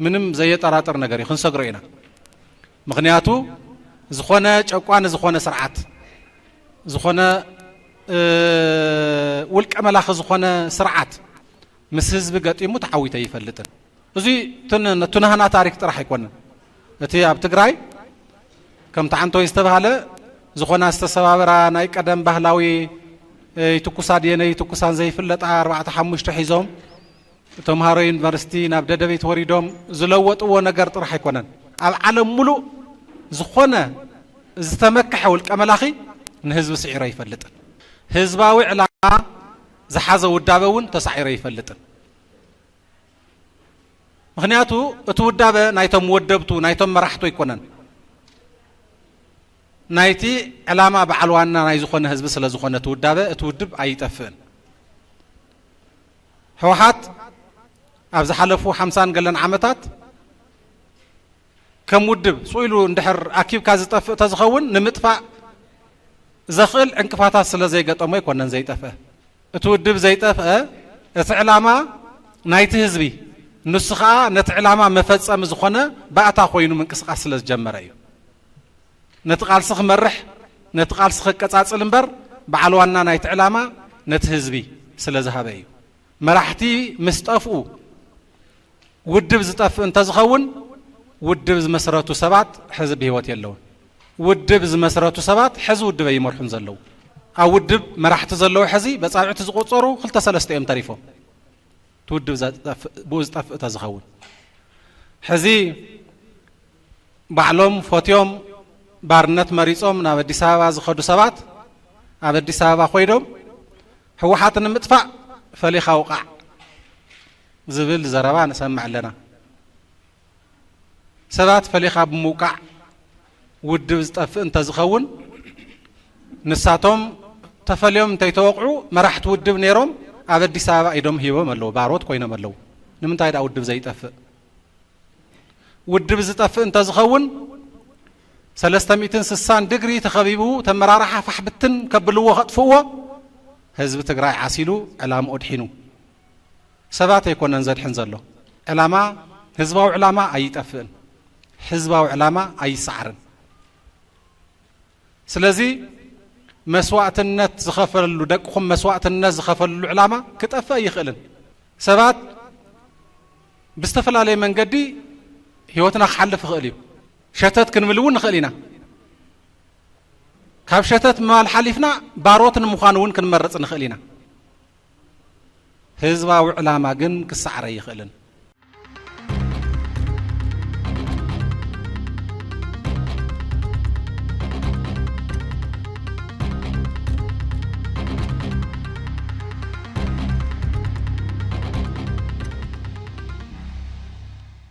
ምንም ዘየጠራጠር ነገር ክንሰግሮ ኢና ምክንያቱ ዝኾነ ጨቋን ዝኾነ ስርዓት ዝኾነ ውልቀ መላኽ ዝኾነ ስርዓት ምስ ህዝብ ገጥሙ ተዓዊተ ይፈልጥን እዚ ትነሃና ታሪክ ጥራሕ ይኮነን እቲ ኣብ ትግራይ ከም ተዓንቶ ይስተባሃለ ዝኾነ አስተሰባበራ ናይ ቀደም ባህላዊ ይትኩሳድ የነይ ትኩሳን ዘይፍለጥ 4-5 ሒዞም ተምሃሮ ዩኒቨርሲቲ ናብ ደደቤት ወሪዶም ዝለወጥዎ ነገር ጥራሕ ይኮነን ኣብ ዓለም ሙሉ ዝኾነ ዝተመከሐ ውልቀ መላኺ ንህዝብ ስዒረ ይፈልጥን ህዝባዊ ዕላማ ዝሓዘ ውዳበውን ተሳዒረ ይፈልጥን ምክንያቱ እቲ ውዳበ ናይቶም ወደብቱ ናይቶም መራሕቶ ይኮነን ናይቲ ዕላማ በዓል ዋና ናይ ዝኾነ ህዝብ ስለ ዝኾነ ትውዳበ እቲ ውድብ ኣይጠፍእን ህወሓት ኣብ ዝሓለፉ 50 ገለን ዓመታት ከም ውድብ ጾይሉ እንድሕር ኣኪብካ ዝጠፍእ ተዝኸውን ንምጥፋእ ዘኽእል እንቅፋታት ስለ ዘይገጠሞ ይኮነን ዘይጠፍእ እቲ ውድብ ዘይጠፍእ እቲ ዕላማ ናይቲ ህዝቢ ንስኻ ነቲ ዕላማ መፈጸም ዝኾነ ባእታ ኮይኑ ምንቅስቃስ ስለ ዝጀመረ እዩ ነቲ ቃልሲ ክመርሕ ነቲ ቃልሲ ክቀጻጽል እምበር በዓል ዋና ናይቲ ዕላማ ነቲ ህዝቢ ስለ ዝሃበ እዩ መራሕቲ ምስ ጠፍኡ ውድብ ዝጠፍእ እንተዝኸውን ውድብ ዝመሰረቱ ሰባት ሕዚ ብህይወት የለውን ውድብ ዝመሰረቱ ሰባት ሕዚ ውድብ ይመርሑን ዘለዉ ኣብ ውድብ መራሕቲ ዘለዉ ሕዚ በጻብዕቲ ዝቆጸሩ 2-3 እዮም ተሪፎም ትውድብ ብኡ ዝጠፍእ ተዝኸውን ሕዚ ባዕሎም ፎትዮም ባርነት መሪጾም ናብ ኣዲስ ኣበባ ዝኸዱ ሰባት ኣብ ኣዲስ ኣበባ ኮይዶም ህወሓት ንምጥፋእ ፈሊኻ ውቃዕ ዝብል ዘረባ ንሰምዕ ኣለና ሰባት ፈሊኻ ብምውቃዕ ውድብ ዝጠፍእ እንተዝኸውን ንሳቶም ተፈልዮም እንተይተወቅዑ መራሕቲ ውድብ ነይሮም ኣብ ኣዲስ ኣበባ ኢዶም ሂቦም ኣለዉ ባሮት ኮይኖም ኣለዉ ንምንታይ ዳ ውድብ ዘይጠፍእ ውድብ ዝጠፍእ እንተዝኸውን 360 ዲግሪ ተኸቢቡ ተመራርሓ ፋሕብትን ከብልዎ ከጥፍዎ ህዝቢ ትግራይ ዓሲሉ ዕላማ ኣድሒኑ ሰባት ኣይኮነን ዘድሕን ዘሎ ዕላማ ህዝባዊ ዕላማ ኣይጠፍእን ህዝባዊ ዕላማ ኣይሰዓርን ስለዚ መስዋዕትነት ዝኸፈለሉ ደቅኹም መስዋዕትነት ዝኸፈለሉ ዕላማ ክጠፍእ ይኽእልን ሰባት ብዝተፈላለየ መንገዲ ህይወትና ክሓልፍ ይኽእል እዩ ሸተት ክንብል እውን ንኽእል ኢና ካብ ሸተት ምባል ሓሊፍና ባሮት ንምዃን እውን ክንመርጽ ንኽእል ኢና ህዝባዊ ዕላማ ግን ክሰዓረ ይኽእልን